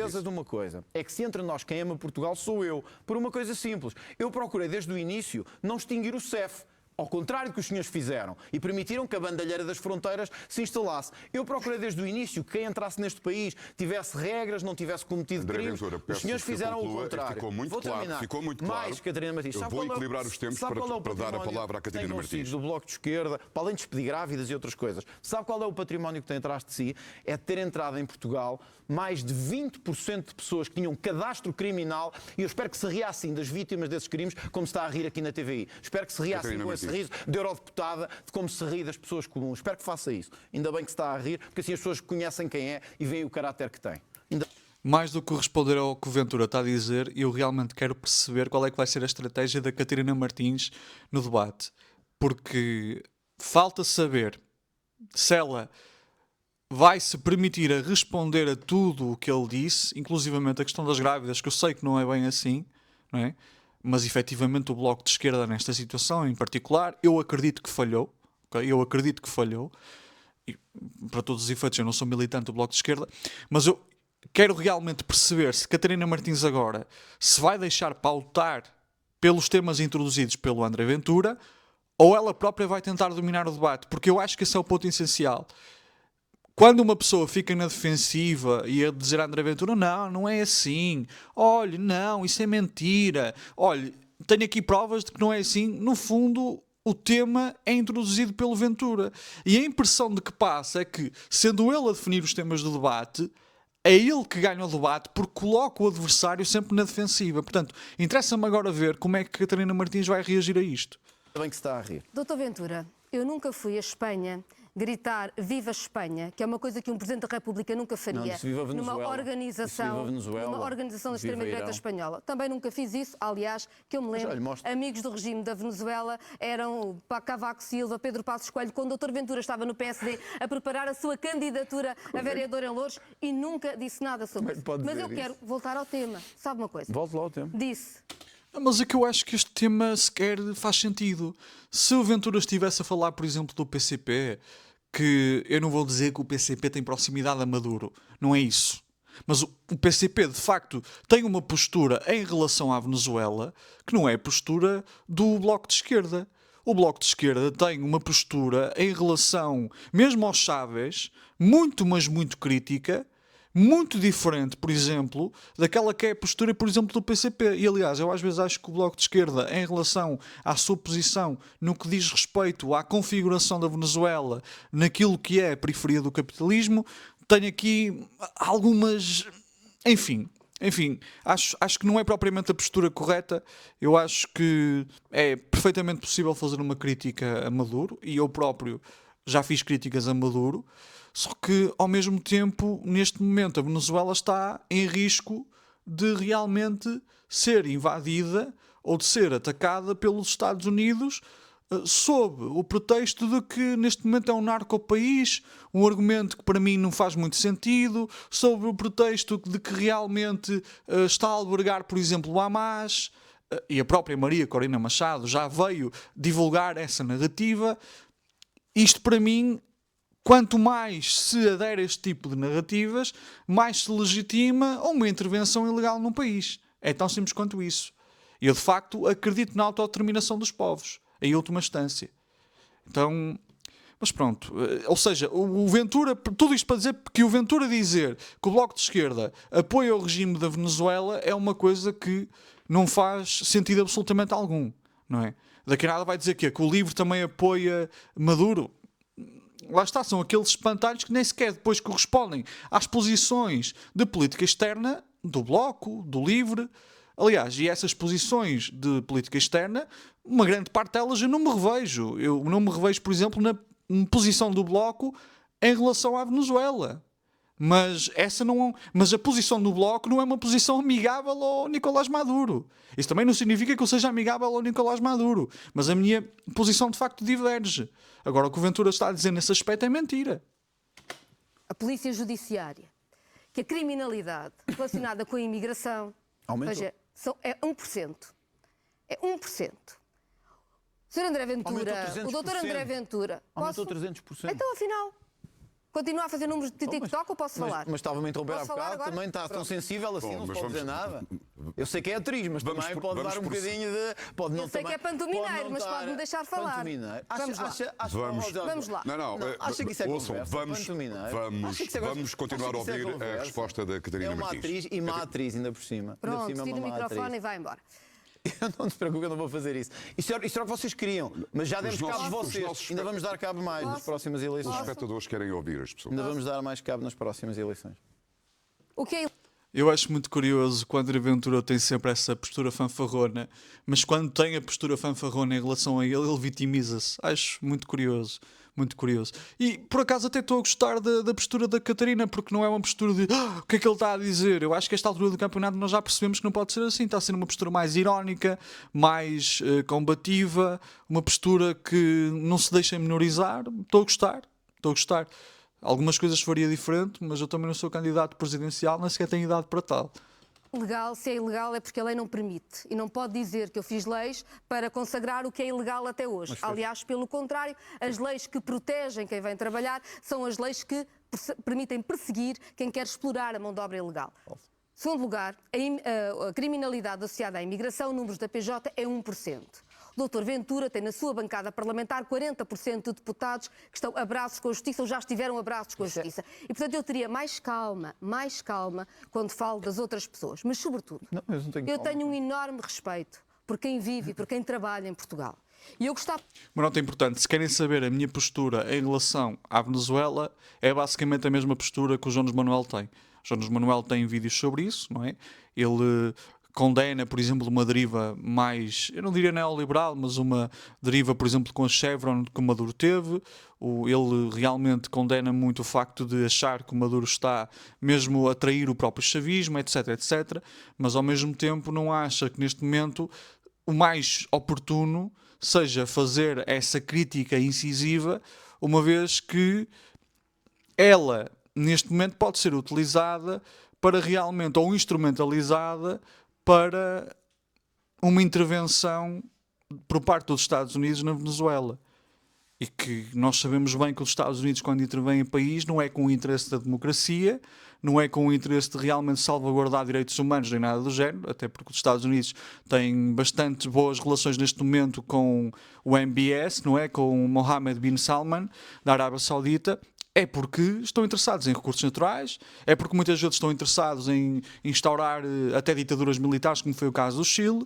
[SPEAKER 2] Peço-lhe
[SPEAKER 3] de uma coisa. É que se entre nós quem ama Portugal sou eu. Por uma coisa simples. Eu procurei desde o início não extinguir o CEF. Ao contrário do que os senhores fizeram e permitiram que a bandalheira das fronteiras se instalasse. Eu procurei desde o início que quem entrasse neste país tivesse regras, não tivesse cometido
[SPEAKER 2] André
[SPEAKER 3] crimes.
[SPEAKER 2] Ventura,
[SPEAKER 3] Os
[SPEAKER 2] peço
[SPEAKER 3] senhores
[SPEAKER 2] que
[SPEAKER 3] fizeram o
[SPEAKER 2] conclua.
[SPEAKER 3] contrário.
[SPEAKER 2] Ficou muito
[SPEAKER 3] Vou
[SPEAKER 2] claro,
[SPEAKER 3] terminar.
[SPEAKER 2] ficou muito claro.
[SPEAKER 3] Mais, Catarina Martins.
[SPEAKER 2] Eu
[SPEAKER 3] Sabe
[SPEAKER 2] vou
[SPEAKER 3] qual é o-
[SPEAKER 2] equilibrar os tempos
[SPEAKER 3] sabe qual é o
[SPEAKER 2] para dar a
[SPEAKER 3] património
[SPEAKER 2] palavra à
[SPEAKER 3] que tem
[SPEAKER 2] Catarina
[SPEAKER 3] consigo
[SPEAKER 2] Martins.
[SPEAKER 3] do Bloco de Esquerda, para além de despedir grávidas e outras coisas. Sabe qual é o património que tem atrás de si? É ter entrado em Portugal mais de 20% de pessoas que tinham cadastro criminal e eu espero que se ria assim das vítimas desses crimes como se está a rir aqui na TVI. Espero que se ria assim
[SPEAKER 2] Catarina
[SPEAKER 3] com esse
[SPEAKER 2] Martins.
[SPEAKER 3] riso de eurodeputada de como se ri das pessoas comuns. Espero que faça isso. Ainda bem que se está a rir, porque assim as pessoas conhecem quem é e veem o caráter que tem.
[SPEAKER 1] Mais do que responder ao que o Ventura está a dizer, eu realmente quero perceber qual é que vai ser a estratégia da Catarina Martins no debate. Porque falta saber se ela vai se permitir a responder a tudo o que ele disse, inclusivamente a questão das grávidas, que eu sei que não é bem assim, não é? Mas efetivamente o Bloco de Esquerda nesta situação em particular, eu acredito que falhou. Okay? Eu acredito que falhou. E, para todos os efeitos, eu não sou militante do Bloco de Esquerda, mas eu quero realmente perceber se Catarina Martins agora se vai deixar pautar pelos temas introduzidos pelo André Ventura ou ela própria vai tentar dominar o debate, porque eu acho que esse é o ponto essencial. Quando uma pessoa fica na defensiva e a dizer a André Ventura, não é assim, olha, não, isso é mentira, olha, tenho aqui provas de que não é assim, no fundo, o tema é introduzido pelo Ventura. E a impressão de que passa é que, sendo ele a definir os temas do debate, é ele que ganha o debate porque coloca o adversário sempre na defensiva. Portanto, interessa-me agora ver como é que Catarina Martins vai reagir a isto.
[SPEAKER 3] Ainda bem que se está a rir.
[SPEAKER 4] Doutor Ventura, eu nunca fui à Espanha gritar Viva Espanha, que é uma coisa que um Presidente da República nunca faria,
[SPEAKER 3] Não, disse Viva Venezuela.
[SPEAKER 4] numa organização
[SPEAKER 3] Disse Viva Venezuela.
[SPEAKER 4] da
[SPEAKER 3] Viva
[SPEAKER 4] extrema-direita
[SPEAKER 3] Irão.
[SPEAKER 4] espanhola. Também nunca fiz isso, aliás, que eu me
[SPEAKER 3] Mas,
[SPEAKER 4] lembro,
[SPEAKER 3] olha, mostra.
[SPEAKER 4] amigos do regime da Venezuela eram Cavaco Silva, Pedro Passos Coelho, quando o Dr. Ventura estava no PSD a preparar a sua candidatura a vereador em Loures e nunca disse nada sobre isso.
[SPEAKER 3] pode
[SPEAKER 4] Mas
[SPEAKER 3] dizer
[SPEAKER 4] eu quero voltar ao tema. Sabe uma coisa?
[SPEAKER 3] Volte lá ao tempo.
[SPEAKER 4] Disse.
[SPEAKER 1] Mas é que eu acho que este tema sequer faz sentido. Se o Ventura estivesse a falar, por exemplo, do PCP, que eu não vou dizer que o PCP tem proximidade a Maduro, não é isso. Mas o PCP, de facto, tem uma postura em relação à Venezuela que não é a postura do Bloco de Esquerda. O Bloco de Esquerda tem uma postura em relação, mesmo aos Chávez, muito, mas muito crítica, muito diferente, por exemplo, daquela que é a postura, por exemplo, do PCP. E, aliás, eu às vezes acho que o Bloco de Esquerda, em relação à sua posição no que diz respeito à configuração da Venezuela, naquilo que é a periferia do capitalismo, tem aqui algumas... Enfim, acho que não é propriamente a postura correta. Eu acho que é perfeitamente possível fazer uma crítica a Maduro, e eu próprio já fiz críticas a Maduro, só que, ao mesmo tempo, neste momento, a Venezuela está em risco de realmente ser invadida ou de ser atacada pelos Estados Unidos, sob o pretexto de que neste momento é um narcopaís, um argumento que para mim não faz muito sentido, sob o pretexto de que realmente está a albergar, por exemplo, o Hamas, e a própria Maria Corina Machado já veio divulgar essa narrativa. Isto, para mim, quanto mais se adere a este tipo de narrativas, mais se legitima uma intervenção ilegal num país. É tão simples quanto isso. Eu, de facto, acredito na autodeterminação dos povos, em última instância. Então, mas pronto. Ou seja, o Ventura, tudo isto para dizer que o Ventura dizer que o Bloco de Esquerda apoia o regime da Venezuela é uma coisa que não faz sentido absolutamente algum, não é? Daqui a nada vai dizer que o LIVRE também apoia Maduro. Lá está, são aqueles espantalhos que nem sequer depois correspondem às posições de política externa do Bloco, do LIVRE. Aliás, e essas posições de política externa, uma grande parte delas eu não me revejo. Eu não me revejo, por exemplo, na posição do Bloco em relação à Venezuela. Mas a posição do Bloco não é uma posição amigável ao Nicolás Maduro. Isso também não significa que eu seja amigável ao Nicolás Maduro. Mas a minha posição, de facto, diverge. Agora, o que o Ventura está a dizer nesse aspecto é mentira.
[SPEAKER 4] A Polícia Judiciária, que a criminalidade relacionada com a imigração
[SPEAKER 3] Aumentou.
[SPEAKER 4] ou seja, é 1%. É 1%. O Sr. André Ventura,
[SPEAKER 3] Aumentou 300%.
[SPEAKER 4] o Dr. André Ventura...
[SPEAKER 3] Aumentou 300%.
[SPEAKER 4] Então, afinal, continua a fazer números de TikTok ou posso falar?
[SPEAKER 3] Mas estava-me a interromper há
[SPEAKER 4] Posso falar
[SPEAKER 3] bocado,
[SPEAKER 4] agora?
[SPEAKER 3] também está tão sensível assim,
[SPEAKER 2] Bom,
[SPEAKER 3] não se
[SPEAKER 2] mas
[SPEAKER 3] pode dizer nada. Eu sei que é atriz, mas
[SPEAKER 2] Vamos
[SPEAKER 3] também
[SPEAKER 2] por-
[SPEAKER 3] pode
[SPEAKER 2] vamos
[SPEAKER 3] dar um
[SPEAKER 2] por-
[SPEAKER 3] bocadinho de... Pode não
[SPEAKER 4] Eu sei
[SPEAKER 3] também-
[SPEAKER 4] que é pantomineiro,
[SPEAKER 3] pode não
[SPEAKER 4] mas
[SPEAKER 3] estar-
[SPEAKER 4] pode-me deixar falar.
[SPEAKER 3] Pantomineiro.
[SPEAKER 4] Vamos lá.
[SPEAKER 2] Vamos
[SPEAKER 4] lá.
[SPEAKER 2] Não,
[SPEAKER 3] Acha que isso é
[SPEAKER 2] ouçam,
[SPEAKER 3] conversa? Pantomineiro? Acha que isso é conversa?
[SPEAKER 2] vamos continuar
[SPEAKER 3] Acha
[SPEAKER 2] a
[SPEAKER 3] que isso é
[SPEAKER 2] ouvir a
[SPEAKER 3] conversa?
[SPEAKER 2] resposta da Catarina
[SPEAKER 3] É uma
[SPEAKER 2] Martins.
[SPEAKER 3] atriz e má atriz ainda por cima. Ainda por
[SPEAKER 4] Pronto,
[SPEAKER 3] cima é
[SPEAKER 4] tira o
[SPEAKER 3] uma má
[SPEAKER 4] microfone
[SPEAKER 3] atriz.
[SPEAKER 4] e vai embora.
[SPEAKER 3] Não se preocupe, eu não vou fazer isso. Isto era o que vocês queriam, mas já demos cabo de
[SPEAKER 2] os
[SPEAKER 3] vocês.
[SPEAKER 2] nossos
[SPEAKER 3] Ainda vamos dar cabo mais nas próximas
[SPEAKER 2] Os
[SPEAKER 3] eleições.
[SPEAKER 2] espectadores querem ouvir as pessoas.
[SPEAKER 3] Ainda vamos dar mais cabo nas próximas eleições.
[SPEAKER 4] O que é
[SPEAKER 1] Eu acho muito curioso quando a Ventura tem sempre essa postura fanfarrona, mas quando tem a postura fanfarrona em relação a ele vitimiza-se. Acho muito curioso, muito curioso. E por acaso até estou a gostar da postura da Catarina, porque não é uma postura de o que é que ele está a dizer. Eu acho que a esta altura do campeonato nós já percebemos que não pode ser assim. Está a ser uma postura mais irónica, mais combativa, uma postura que não se deixa menorizar. Estou a gostar. Algumas coisas faria diferente, mas eu também não sou candidato presidencial, nem sequer tenho idade para tal.
[SPEAKER 4] legal? Se é ilegal é porque a lei não permite. E não pode dizer que eu fiz leis para consagrar o que é ilegal até hoje. Aliás, pelo contrário, as leis que protegem quem vem trabalhar são as leis que permitem perseguir quem quer explorar a mão de obra ilegal. Segundo lugar, a criminalidade associada à imigração, números da PJ, é 1%. O Dr. Ventura tem na sua bancada parlamentar 40% de deputados que estão a braços com a justiça ou já estiveram a braços com a justiça. E, portanto, eu teria mais calma quando falo das outras pessoas. Mas, sobretudo,
[SPEAKER 3] Não, eu não tenho
[SPEAKER 4] eu
[SPEAKER 3] calma.
[SPEAKER 4] tenho um enorme respeito por quem vive e por quem trabalha em Portugal. E eu gostava...
[SPEAKER 1] Uma nota importante, se querem saber a minha postura em relação à Venezuela, é basicamente a mesma postura que o Jones Manuel tem. O Jones Manuel tem vídeos sobre isso, não é? Ele condena, por exemplo, uma deriva mais, eu não diria neoliberal, mas uma deriva, por exemplo, com a Chevron que o Maduro teve. Ele realmente condena muito o facto de achar que o Maduro está mesmo a trair o próprio chavismo, etc, etc. Mas, ao mesmo tempo, não acha que neste momento o mais oportuno seja fazer essa crítica incisiva, uma vez que ela, neste momento, pode ser utilizada para realmente, ou instrumentalizada para uma intervenção por parte dos Estados Unidos na Venezuela. E que nós sabemos bem que os Estados Unidos, quando intervêm em país, não é com o interesse da democracia, não é com o interesse de realmente salvaguardar direitos humanos nem nada do género, até porque os Estados Unidos têm bastante boas relações neste momento com o MBS, não é? Com o Mohammed bin Salman, da Arábia Saudita. É porque estão interessados em recursos naturais, é porque muitas vezes estão interessados em instaurar até ditaduras militares, como foi o caso do Chile,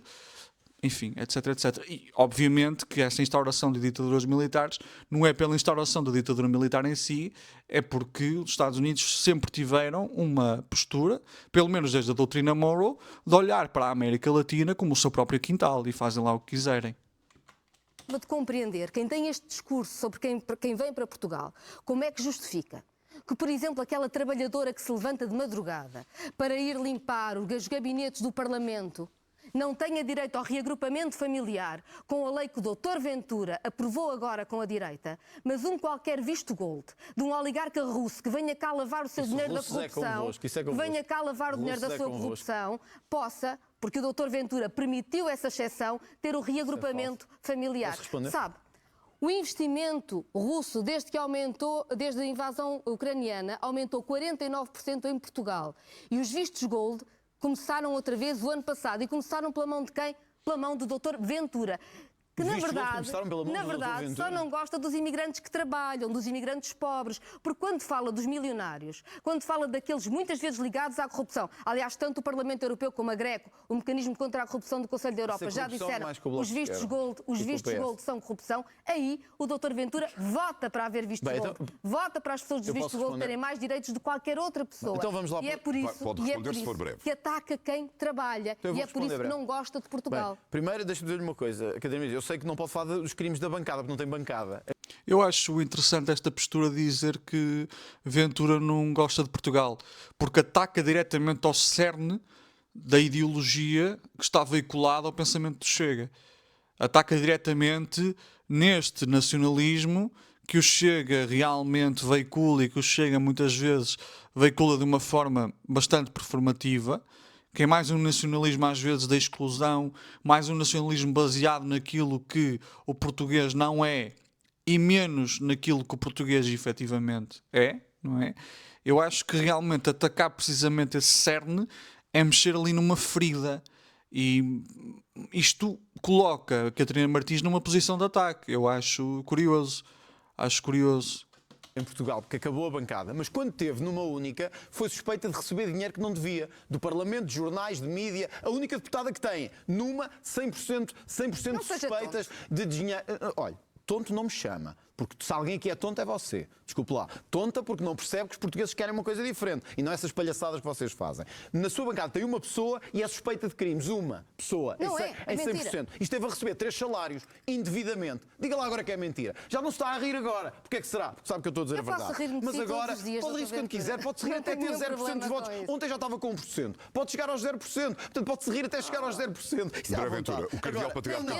[SPEAKER 1] enfim, etc, etc. E, obviamente, que essa instauração de ditaduras militares não é pela instauração da ditadura militar em si, é porque os Estados Unidos sempre tiveram uma postura, pelo menos desde a doutrina Monroe, de olhar para a América Latina como o seu próprio quintal e fazem lá o que quiserem.
[SPEAKER 4] De compreender quem tem este discurso sobre quem vem para Portugal, como é que justifica que, por exemplo, aquela trabalhadora que se levanta de madrugada para ir limpar os gabinetes do Parlamento não tenha direito ao reagrupamento familiar com a lei que o Dr. Ventura aprovou agora com a direita, mas um qualquer visto gold de um oligarca russo que venha cá lavar o seu dinheiro da corrupção, que venha cá lavar o dinheiro da sua corrupção, possa, porque o Dr. Ventura permitiu essa exceção, ter o reagrupamento familiar. Sabe, o investimento russo, desde que aumentou, desde a invasão ucraniana, aumentou 49% em Portugal. E os vistos gold começaram outra vez o ano passado. E começaram pela mão de quem? Pela mão do Dr. Ventura. Que, na verdade, só não gosta dos imigrantes que trabalham, dos imigrantes pobres. Porque quando fala dos milionários, quando fala daqueles muitas vezes ligados à corrupção, aliás, tanto o Parlamento Europeu como a GRECO, o Mecanismo contra a Corrupção do Conselho da Europa, já disseram os vistos gold são corrupção, aí o Dr. Ventura vota para haver vistos gold. Vota para as pessoas dos vistos gold terem mais direitos de qualquer outra pessoa.
[SPEAKER 3] Então vamos lá.
[SPEAKER 4] E é por isso, que ataca quem trabalha. E é por isso que não gosta de Portugal.
[SPEAKER 3] Primeiro, deixa-me dizer-lhe uma coisa, Academia. Eu sei que não pode falar dos crimes da bancada, porque não tem bancada.
[SPEAKER 1] Eu acho interessante esta postura de dizer que Ventura não gosta de Portugal, porque ataca diretamente ao cerne da ideologia que está veiculada ao pensamento do Chega. Ataca diretamente neste nacionalismo que o Chega realmente veicula e que o Chega muitas vezes veicula de uma forma bastante performativa, que é mais um nacionalismo às vezes da exclusão, mais um nacionalismo baseado naquilo que o português não é e menos naquilo que o português efetivamente é, não é? Eu acho que realmente atacar precisamente esse cerne é mexer ali numa ferida e isto coloca a Catarina Martins numa posição de ataque. Eu acho curioso.
[SPEAKER 3] Em Portugal, porque acabou a bancada, mas quando teve numa única, foi suspeita de receber dinheiro que não devia, do Parlamento, de jornais, de mídia, a única deputada que tem, numa 100% suspeitas de dinheiro. Olha, tonto não me chama, porque se alguém aqui é tonto é você. Desculpe lá. Tonta porque não percebe que os portugueses querem uma coisa diferente e não essas palhaçadas que vocês fazem. Na sua bancada tem uma pessoa e é suspeita de crimes. Uma pessoa.
[SPEAKER 4] Não
[SPEAKER 3] em 100%.
[SPEAKER 4] Mentira.
[SPEAKER 3] E esteve a receber 3 salários indevidamente. Diga lá agora que é mentira. Já não se está a rir agora. Porquê é que será? Porque sabe que eu estou a dizer a verdade.
[SPEAKER 4] Mas
[SPEAKER 3] agora, pode rir quando quiser. Pode-se rir até ter 0% dos votos. Ontem já estava com 1%. Pode chegar aos 0%. Portanto, pode-se rir até chegar aos 0%. Isso é
[SPEAKER 2] André Ventura, o cardeal patriarca.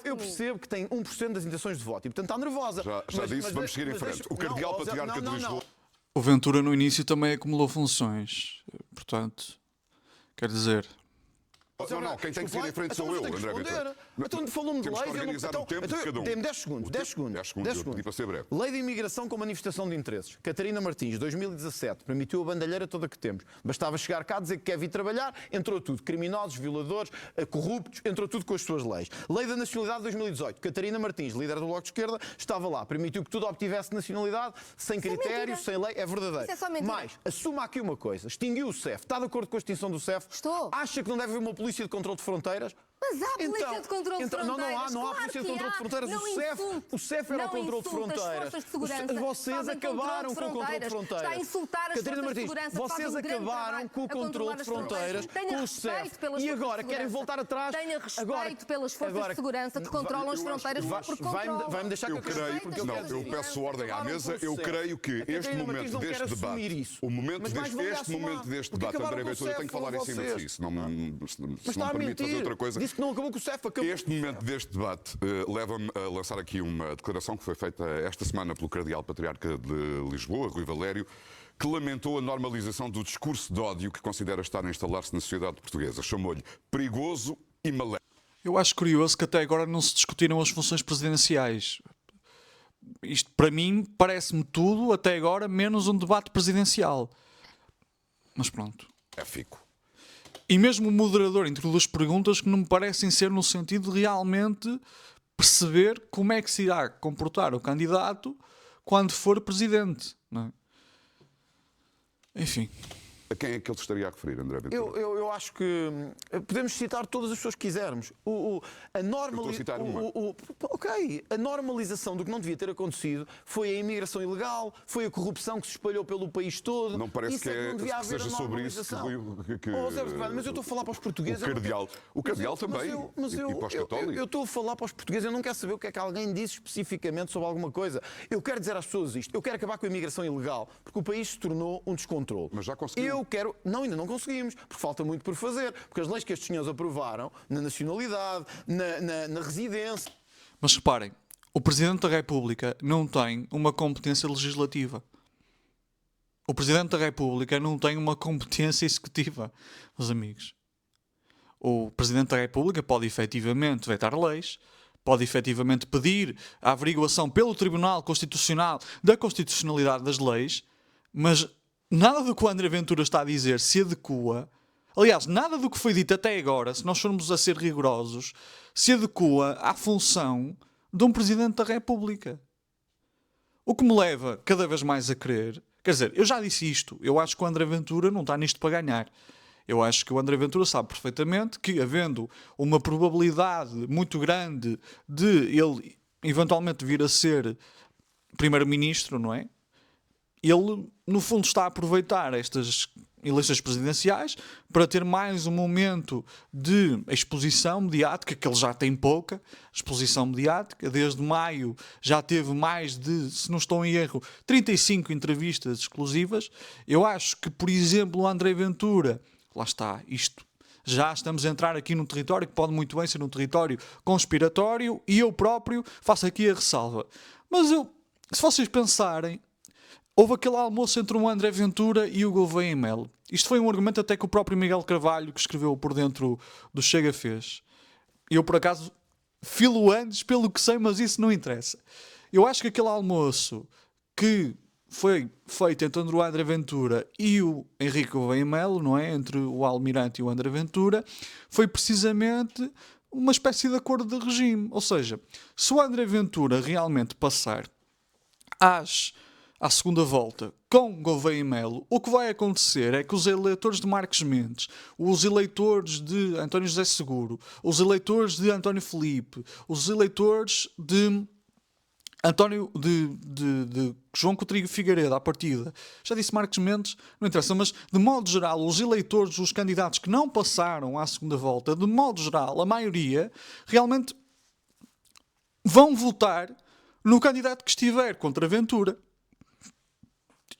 [SPEAKER 3] Eu percebo que tem 1% das intenções de voto e, portanto, está nervosa.
[SPEAKER 2] Já disse, vamos seguir em frente. O cardeal patriarca de Lisboa.
[SPEAKER 1] O Ventura no início também acumulou funções. Portanto, quer dizer...
[SPEAKER 2] Não, quem tem que seguir em frente sou eu, André Ventura.
[SPEAKER 3] Então falou-me de
[SPEAKER 2] leis. Temos que organizar o tempo de cada um.
[SPEAKER 3] Dê-me 10 segundos. 10 segundos.
[SPEAKER 2] Eu pedi para ser breve.
[SPEAKER 3] Lei de imigração com manifestação de interesses. Catarina Martins, 2017, permitiu a bandalheira toda que temos. Bastava chegar cá, dizer que quer vir trabalhar, entrou tudo. Criminosos, violadores, corruptos, entrou tudo com as suas leis. Lei da nacionalidade 2018. Catarina Martins, líder do Bloco de Esquerda, estava lá. Permitiu que tudo obtivesse nacionalidade, sem critérios, sem lei. É verdadeiro.
[SPEAKER 4] Isso é só mentira.
[SPEAKER 3] Mas, assuma aqui uma coisa. Extinguiu o CEF. Está de acordo com a extinção do CEF?
[SPEAKER 4] Estou.
[SPEAKER 3] Acha que não deve haver uma polícia de controle de fronteiras?
[SPEAKER 4] Mas há polícia de controle de fronteiras.
[SPEAKER 3] Não há polícia de controle de fronteiras. O CEF era o controle de fronteiras. Vocês acabaram com o controle de fronteiras.
[SPEAKER 4] Está a insultar as
[SPEAKER 3] Catarina
[SPEAKER 4] forças de
[SPEAKER 3] Martins,
[SPEAKER 4] segurança.
[SPEAKER 3] vocês acabaram com o controle de fronteiras, com o CEF, e agora querem voltar atrás.
[SPEAKER 4] Tenha respeito pelas forças de segurança que controlam as fronteiras.
[SPEAKER 3] Vai-me deixar que
[SPEAKER 2] eu peço ordem à mesa. Eu creio que este momento deste debate, o momento deste debate, André Ventura, eu tenho que falar em cima de si, se não me permite fazer outra coisa.
[SPEAKER 3] Disse que não acabou com o CEF, acabou.
[SPEAKER 2] Este momento deste debate leva-me a lançar aqui uma declaração que foi feita esta semana pelo Cardeal Patriarca de Lisboa, Rui Valério, que lamentou a normalização do discurso de ódio que considera estar a instalar-se na sociedade portuguesa. Chamou-lhe perigoso e maléfico.
[SPEAKER 1] Eu acho curioso que até agora não se discutiram as funções presidenciais. Isto, para mim, parece-me tudo, até agora, menos um debate presidencial. Mas pronto.
[SPEAKER 2] Éfico.
[SPEAKER 1] E mesmo o moderador introduz perguntas que não me parecem ser no sentido de realmente perceber como é que se irá comportar o candidato quando for presidente. Não é? Enfim.
[SPEAKER 2] A quem é que ele estaria a referir, André Ventura?
[SPEAKER 3] Eu acho que podemos citar todas as pessoas que quisermos. A normalização do que não devia ter acontecido foi a imigração ilegal, foi a corrupção que se espalhou pelo país todo.
[SPEAKER 2] Não parece que seja sobre isso que
[SPEAKER 3] mas eu estou a falar para os portugueses.
[SPEAKER 2] O Cardeal também, e para os católicos.
[SPEAKER 3] Eu estou a falar para os portugueses, eu não quero saber o que é que alguém disse especificamente sobre alguma coisa. Eu quero dizer às pessoas isto. Eu quero acabar com a imigração ilegal, porque o país se tornou um descontrole.
[SPEAKER 2] Mas já conseguiu.
[SPEAKER 3] Ainda não conseguimos, porque falta muito por fazer. Porque as leis que estes senhores aprovaram, na nacionalidade, na residência...
[SPEAKER 1] Mas reparem, o Presidente da República não tem uma competência legislativa. O Presidente da República não tem uma competência executiva, meus amigos. O Presidente da República pode efetivamente vetar leis, pode efetivamente pedir a averiguação pelo Tribunal Constitucional da constitucionalidade das leis, mas nada do que o André Ventura está a dizer se adequa. Aliás, nada do que foi dito até agora, se nós formos a ser rigorosos, se adequa à função de um Presidente da República. O que me leva cada vez mais a crer... Quer dizer, eu já disse isto. Eu acho que o André Ventura não está nisto para ganhar. Eu acho que o André Ventura sabe perfeitamente que, havendo uma probabilidade muito grande de ele eventualmente vir a ser Primeiro-Ministro, não é? Ele, no fundo, está a aproveitar estas eleições presidenciais para ter mais um momento de exposição mediática, que ele já tem pouca exposição mediática. Desde maio já teve mais de, se não estou em erro, 35 entrevistas exclusivas. Eu acho que, por exemplo, o André Ventura, lá está, isto, já estamos a entrar aqui num território que pode muito bem ser um território conspiratório, e eu próprio faço aqui a ressalva. Mas se vocês pensarem, houve aquele almoço entre o André Ventura e o Gouveia Melo. Isto foi um argumento até que o próprio Miguel Carvalho, que escreveu por dentro do Chega, fez. Eu, por acaso, filo antes, pelo que sei, mas isso não interessa. Eu acho que aquele almoço que foi feito entre o André Ventura e o Henrique Gouveia Melo, não é? Entre o Almirante e o André Ventura, foi precisamente uma espécie de acordo de regime. Ou seja, se o André Ventura realmente passar à segunda volta com Gouveia Melo, o que vai acontecer é que os eleitores de Marcos Mendes, os eleitores de António José Seguro, os eleitores de António Filipe, os eleitores de João Coutinho Figueiredo, à partida, já disse Marcos Mendes, não interessa, mas de modo geral, os eleitores, os candidatos que não passaram à segunda volta, de modo geral, a maioria, realmente vão votar no candidato que estiver contra Ventura.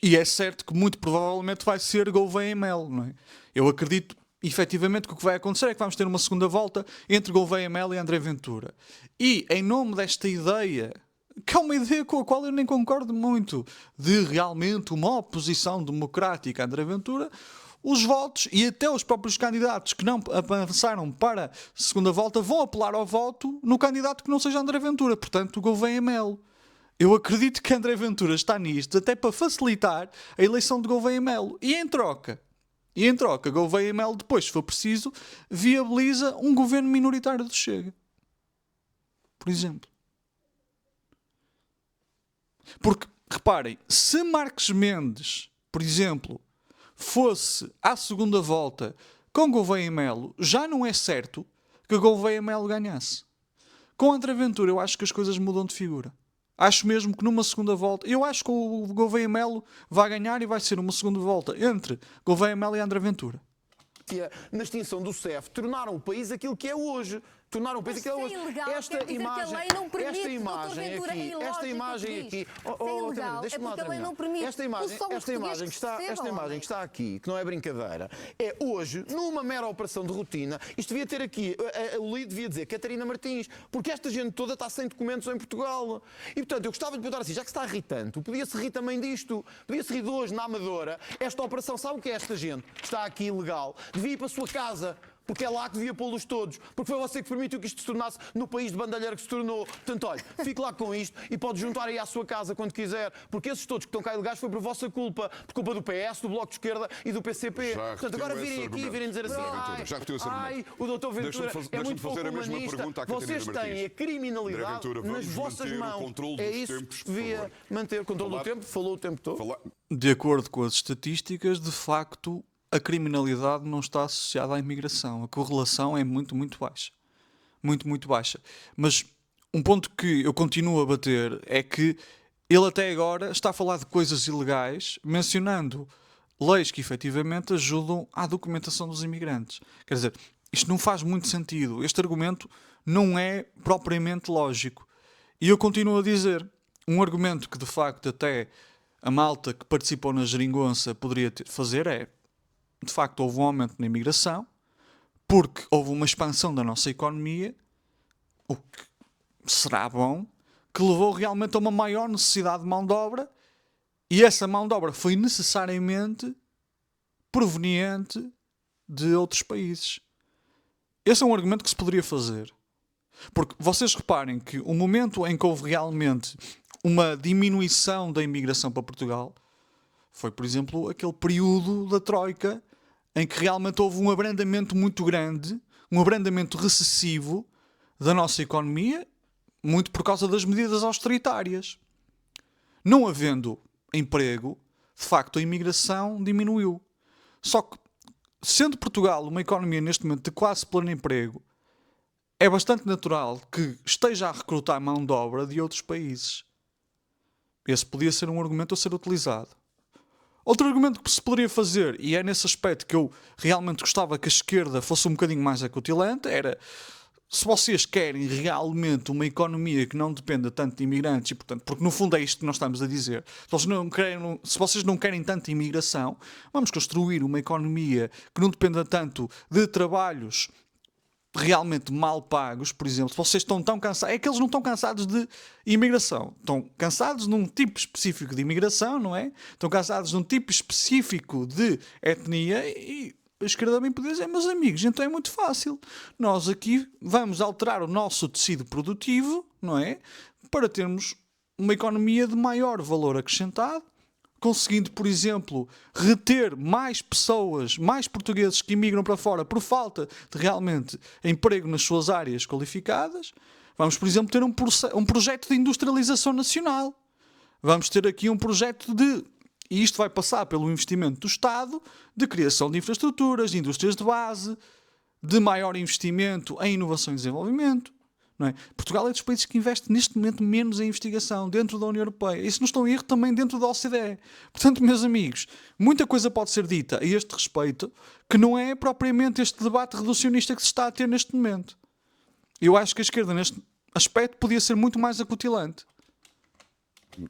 [SPEAKER 1] E é certo que muito provavelmente vai ser Gouveia Melo, não é? Eu acredito efetivamente que o que vai acontecer é que vamos ter uma segunda volta entre Gouveia Melo e André Ventura. E em nome desta ideia, que é uma ideia com a qual eu nem concordo muito, de realmente uma oposição democrática a André Ventura, os votos e até os próprios candidatos que não avançaram para a segunda volta vão apelar ao voto no candidato que não seja André Ventura, portanto Gouveia Melo. Eu acredito que André Ventura está nisto até para facilitar a eleição de Gouveia Melo. E em troca, Gouveia Melo, depois, se for preciso, viabiliza um governo minoritário do Chega. Por exemplo. Porque, reparem, se Marcos Mendes, por exemplo, fosse à segunda volta com Gouveia Melo, já não é certo que Gouveia Melo ganhasse. Com André Ventura eu acho que as coisas mudam de figura. Acho mesmo que numa segunda volta, eu acho que o Gouveia Melo vai ganhar e vai ser uma segunda volta entre Gouveia Melo e André Ventura.
[SPEAKER 3] Na extinção do CEF, tornaram o país aquilo que é hoje. Tornaram o país aquilo que é hoje.
[SPEAKER 4] Esta imagem aqui,
[SPEAKER 3] esta imagem que está aqui, que não é brincadeira, é hoje, numa mera operação de rotina, isto devia ter aqui, o Lido devia dizer Catarina Martins, porque esta gente toda está sem documentos em Portugal. E portanto, eu gostava de perguntar assim, já que está irritante, podia-se rir também disto, podia-se rir de hoje, na Amadora, esta operação, sabe o que é esta gente? Está aqui ilegal, devia ir para a sua casa. Porque é lá que devia pô-los todos. Porque foi você que permitiu que isto se tornasse no país de bandalheira que se tornou. Portanto, olha, fique lá com isto e pode juntar aí à sua casa quando quiser. Porque esses todos que estão cá ilegais foi por vossa culpa. Por culpa do PS, do Bloco de Esquerda e do PCP.
[SPEAKER 2] Portanto,
[SPEAKER 3] agora virem aqui e virem dizer assim, o doutor Ventura é muito pouco humanista. Vocês têm a criminalidade nas vossas mãos. É isso que devia manter o controle do tempo. Falou o tempo todo.
[SPEAKER 1] De acordo com as estatísticas, de facto, a criminalidade não está associada à imigração. A correlação é muito, muito baixa. Muito, muito baixa. Mas um ponto que eu continuo a bater é que ele até agora está a falar de coisas ilegais, mencionando leis que efetivamente ajudam à documentação dos imigrantes. Quer dizer, isto não faz muito sentido. Este argumento não é propriamente lógico. E eu continuo a dizer, um argumento que de facto até a malta que participou na geringonça poderia fazer é: de facto, houve um aumento na imigração, porque houve uma expansão da nossa economia, o que será bom, que levou realmente a uma maior necessidade de mão de obra, e essa mão de obra foi necessariamente proveniente de outros países. Esse é um argumento que se poderia fazer. Porque vocês reparem que o momento em que houve realmente uma diminuição da imigração para Portugal foi, por exemplo, aquele período da Troika em que realmente houve um abrandamento muito grande, um abrandamento recessivo da nossa economia, muito por causa das medidas austeritárias. Não havendo emprego, de facto a imigração diminuiu. Só que, sendo Portugal uma economia neste momento de quase pleno emprego, é bastante natural que esteja a recrutar mão de obra de outros países. Esse podia ser um argumento a ser utilizado. Outro argumento que se poderia fazer, e é nesse aspecto que eu realmente gostava que a esquerda fosse um bocadinho mais acutilante, era: se vocês querem realmente uma economia que não dependa tanto de imigrantes, e portanto, porque no fundo é isto que nós estamos a dizer, se vocês não querem tanta imigração, vamos construir uma economia que não dependa tanto de trabalhos realmente mal pagos, por exemplo. Se vocês estão tão cansados, é que eles não estão cansados de imigração, estão cansados de um tipo específico de imigração, não é? Estão cansados de um tipo específico de etnia, e a esquerda bem poderia dizer: meus amigos, então é muito fácil, nós aqui vamos alterar o nosso tecido produtivo, não é? Para termos uma economia de maior valor acrescentado, conseguindo, por exemplo, reter mais pessoas, mais portugueses que imigram para fora por falta de realmente emprego nas suas áreas qualificadas. Vamos, por exemplo, ter um projeto de industrialização nacional. Vamos ter aqui um projeto e isto vai passar pelo investimento do Estado, de criação de infraestruturas, de indústrias de base, de maior investimento em inovação e desenvolvimento. Não é? Portugal é dos países que investe neste momento menos em investigação dentro da União Europeia. Isso não estou em erro também dentro da OCDE. Portanto, meus amigos, muita coisa pode ser dita a este respeito que não é propriamente este debate reducionista que se está a ter neste momento. Eu acho que a esquerda, neste aspecto, podia ser muito mais acutilante.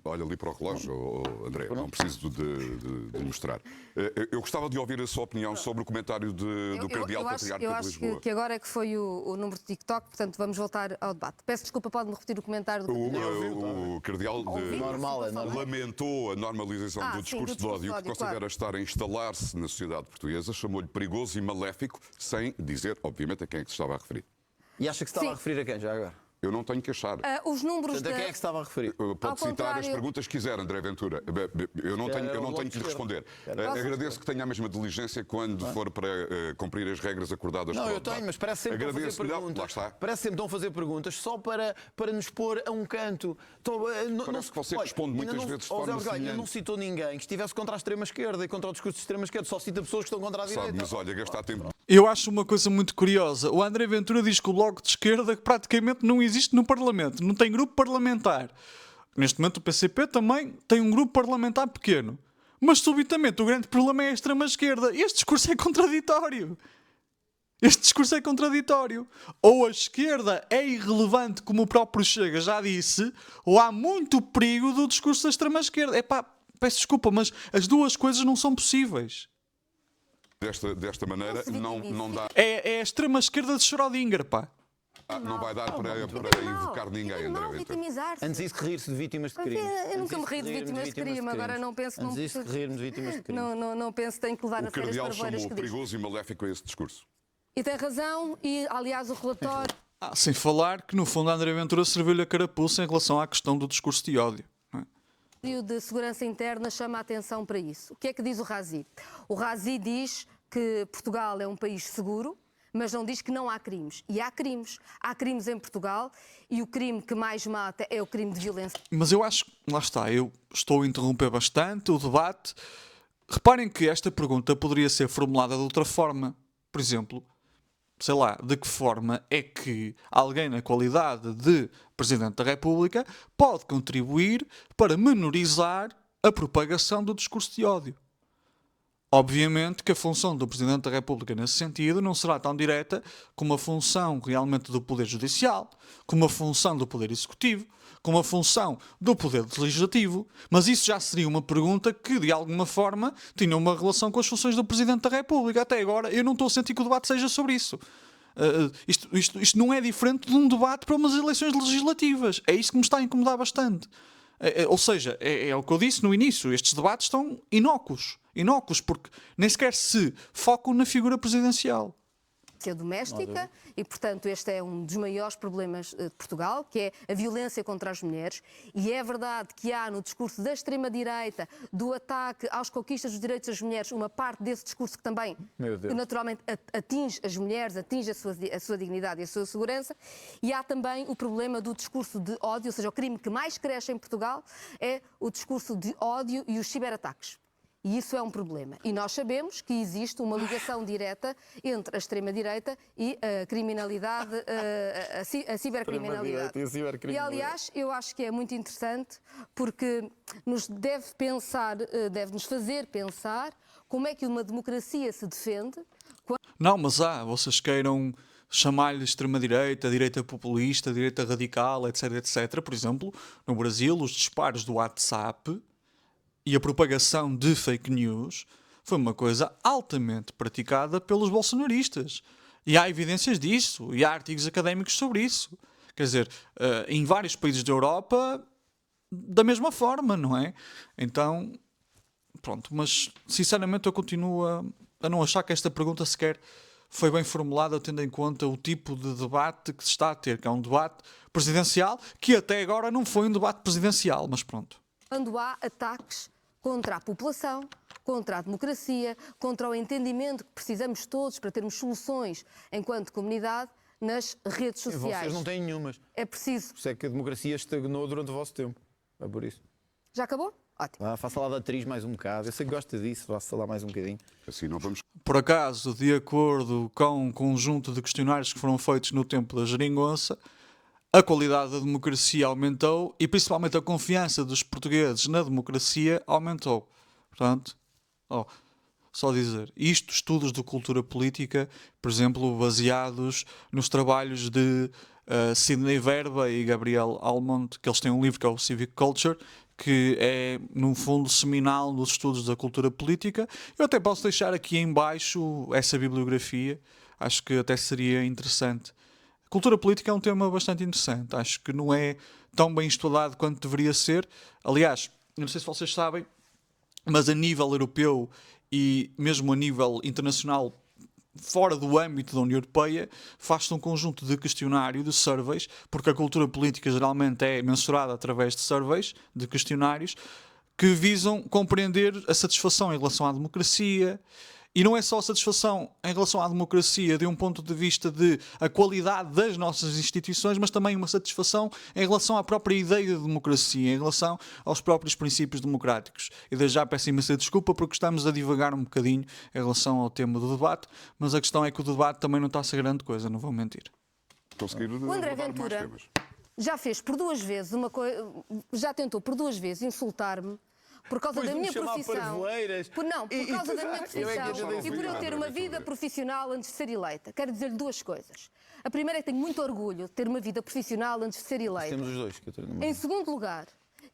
[SPEAKER 2] Olha ali para o relógio, André, não preciso de mostrar. Eu gostava de ouvir a sua opinião sobre o comentário do Cardeal Patriarca de Lisboa.
[SPEAKER 4] Eu acho que agora é que foi o número de TikTok, portanto vamos voltar ao debate. Peço desculpa, pode-me repetir o comentário do
[SPEAKER 2] O Cardeal lamentou a normalização do discurso de ódio, que considera estar a instalar-se na sociedade portuguesa, chamou-lhe perigoso e maléfico, sem dizer, obviamente, a quem é que se estava a referir.
[SPEAKER 3] E acha que se estava a referir a quem já agora?
[SPEAKER 2] Eu não tenho que achar.
[SPEAKER 4] Os números
[SPEAKER 3] Portanto, a quem é que se estava a referir?
[SPEAKER 2] Pode citar as perguntas que quiser, André Ventura. Eu não tenho que lhe responder. Agradeço que tenha a mesma diligência quando for para cumprir as regras acordadas.
[SPEAKER 3] Não, eu tenho, mas parece sempre estão a fazer perguntas. Parece sempre estão a fazer perguntas só para nos pôr a um canto.
[SPEAKER 2] Parece que você responde muitas vezes de forma semelhante.
[SPEAKER 3] Não citou ninguém que estivesse contra a extrema-esquerda e contra o discurso de extrema-esquerda. Só cita pessoas que estão contra a direita.
[SPEAKER 2] Mas olha, gastar tempo
[SPEAKER 1] Eu acho uma coisa muito curiosa. O André Ventura diz que o Bloco de Esquerda praticamente não existe no Parlamento, não tem grupo parlamentar. Neste momento o PCP também tem um grupo parlamentar pequeno. Mas subitamente o grande problema é a extrema-esquerda. Este discurso é contraditório. Este discurso é contraditório. Ou a esquerda é irrelevante, como o próprio Chega já disse, ou há muito perigo do discurso da extrema-esquerda. Epá, peço desculpa, mas as duas coisas não são possíveis.
[SPEAKER 2] Desta maneira, não dá.
[SPEAKER 1] É a extrema-esquerda de Schrödinger, pá.
[SPEAKER 2] Não vai dar para invocar ninguém, André Ventura.
[SPEAKER 4] vitimizar-se.
[SPEAKER 3] Antes disso que rir-se de vítimas de crime.
[SPEAKER 4] Eu nunca me rio de vítimas de crime, agora não penso...
[SPEAKER 3] Antes disso que rir-me de vítimas de crime.
[SPEAKER 4] Não penso que tenho que levar
[SPEAKER 2] O
[SPEAKER 4] a sério as
[SPEAKER 2] cardeal
[SPEAKER 4] parvoeiras
[SPEAKER 2] chamou
[SPEAKER 4] que diz.
[SPEAKER 2] perigoso e maléfico a esse discurso.
[SPEAKER 4] E tem razão, e aliás o relatório...
[SPEAKER 1] Sem falar que no fundo André Ventura serviu-lhe a carapuça em relação à questão do discurso de ódio. Não é?
[SPEAKER 4] de Segurança Interna chama a atenção para isso. O que é que diz o Razi? O Razi diz que Portugal é um país seguro, mas não diz que não há crimes. E há crimes. Há crimes em Portugal e o crime que mais mata é o crime de violência.
[SPEAKER 1] Mas eu acho que, lá está, eu estou a interromper bastante o debate. Reparem que esta pergunta poderia ser formulada de outra forma. Por exemplo, sei lá, de que forma é que alguém na qualidade de Presidente da República pode contribuir para menorizar a propagação do discurso de ódio? Obviamente que a função do Presidente da República nesse sentido não será tão direta como a função realmente do Poder Judicial, como a função do Poder Executivo, como a função do Poder Legislativo, mas isso já seria uma pergunta que, de alguma forma, tinha uma relação com as funções do Presidente da República. Até agora, eu não estou a sentir que o debate seja sobre isso. Isto não é diferente de um debate para umas eleições legislativas. É isso que me está a incomodar bastante. Ou seja, é o que eu disse no início, estes debates estão inócuos, porque nem sequer se focam na figura presidencial.
[SPEAKER 4] Doméstica e, portanto, este é um dos maiores problemas de Portugal, que é a violência contra as mulheres. E é verdade que há no discurso da extrema-direita, do ataque às conquistas dos direitos das mulheres, uma parte desse discurso que também, naturalmente, atinge as mulheres, atinge a sua dignidade e a sua segurança. E há também o problema do discurso de ódio, ou seja, o crime que mais cresce em Portugal é o discurso de ódio e os ciberataques. E isso é um problema. E nós sabemos que existe uma ligação direta entre a extrema-direita e a criminalidade, a cibercriminalidade. E, aliás, eu acho que é muito interessante porque nos deve-nos fazer pensar como é que uma democracia se defende.
[SPEAKER 1] Não, mas vocês queiram chamar-lhe extrema-direita, direita populista, direita radical, etc, etc. Por exemplo, no Brasil, os disparos do WhatsApp e a propagação de fake news foi uma coisa altamente praticada pelos bolsonaristas. E há evidências disso, e há artigos académicos sobre isso. Quer dizer, em vários países da Europa, da mesma forma, não é? Então, pronto, mas sinceramente eu continuo a não achar que esta pergunta sequer foi bem formulada, tendo em conta o tipo de debate que se está a ter, que é um debate presidencial, que até agora não foi um debate presidencial, mas pronto.
[SPEAKER 4] Quando há ataques contra a população, contra a democracia, contra o entendimento que precisamos todos para termos soluções enquanto comunidade nas redes sociais.
[SPEAKER 3] Vocês não têm nenhumas.
[SPEAKER 4] É preciso.
[SPEAKER 3] Por isso é que a democracia estagnou durante o vosso tempo. É por isso.
[SPEAKER 4] Já acabou? Ótimo.
[SPEAKER 3] Faça lá da atriz mais um bocado. Eu sei que gosta disso, faça lá mais um bocadinho.
[SPEAKER 2] Assim não vamos.
[SPEAKER 1] Por acaso, de acordo com um conjunto de questionários que foram feitos no tempo da geringonça, a qualidade da democracia aumentou e principalmente a confiança dos portugueses na democracia aumentou. Portanto, só dizer, estudos de cultura política, por exemplo, baseados nos trabalhos de Sidney Verba e Gabriel Almond, que eles têm um livro que é o Civic Culture, que é, no fundo, seminal nos estudos da cultura política. Eu até posso deixar aqui em baixo essa bibliografia, acho que até seria interessante. Cultura política é um tema bastante interessante. Acho que não é tão bem estudado quanto deveria ser. Aliás, não sei se vocês sabem, mas a nível europeu e mesmo a nível internacional, fora do âmbito da União Europeia, faz-se um conjunto de questionário, de surveys, porque a cultura política geralmente é mensurada através de surveys, de questionários, que visam compreender a satisfação em relação à democracia. E não é só a satisfação em relação à democracia de um ponto de vista de a qualidade das nossas instituições, mas também uma satisfação em relação à própria ideia de democracia, em relação aos próprios princípios democráticos. E desde já peço imensa desculpa porque estamos a divagar um bocadinho em relação ao tema do debate, mas a questão é que o debate também não está a ser grande coisa, não vou mentir.
[SPEAKER 2] Conseguir
[SPEAKER 4] O André
[SPEAKER 2] abordar mais
[SPEAKER 4] Ventura
[SPEAKER 2] temas.
[SPEAKER 4] já fez por 2 vezes já tentou por 2 vezes insultar-me por causa
[SPEAKER 3] Pois
[SPEAKER 4] da
[SPEAKER 3] de me
[SPEAKER 4] minha
[SPEAKER 3] chamar
[SPEAKER 4] profissão.
[SPEAKER 3] parvoeiras.
[SPEAKER 4] Por causa da minha
[SPEAKER 3] Eu é que
[SPEAKER 4] profissão
[SPEAKER 3] ia dizer
[SPEAKER 4] e por eu
[SPEAKER 2] isso.
[SPEAKER 4] ter uma vida profissional antes de ser eleita. Quero dizer-lhe 2 coisas. A primeira é que tenho muito orgulho de ter uma vida profissional antes de ser eleita.
[SPEAKER 3] Temos os dois, Catarina.
[SPEAKER 4] Em segundo lugar,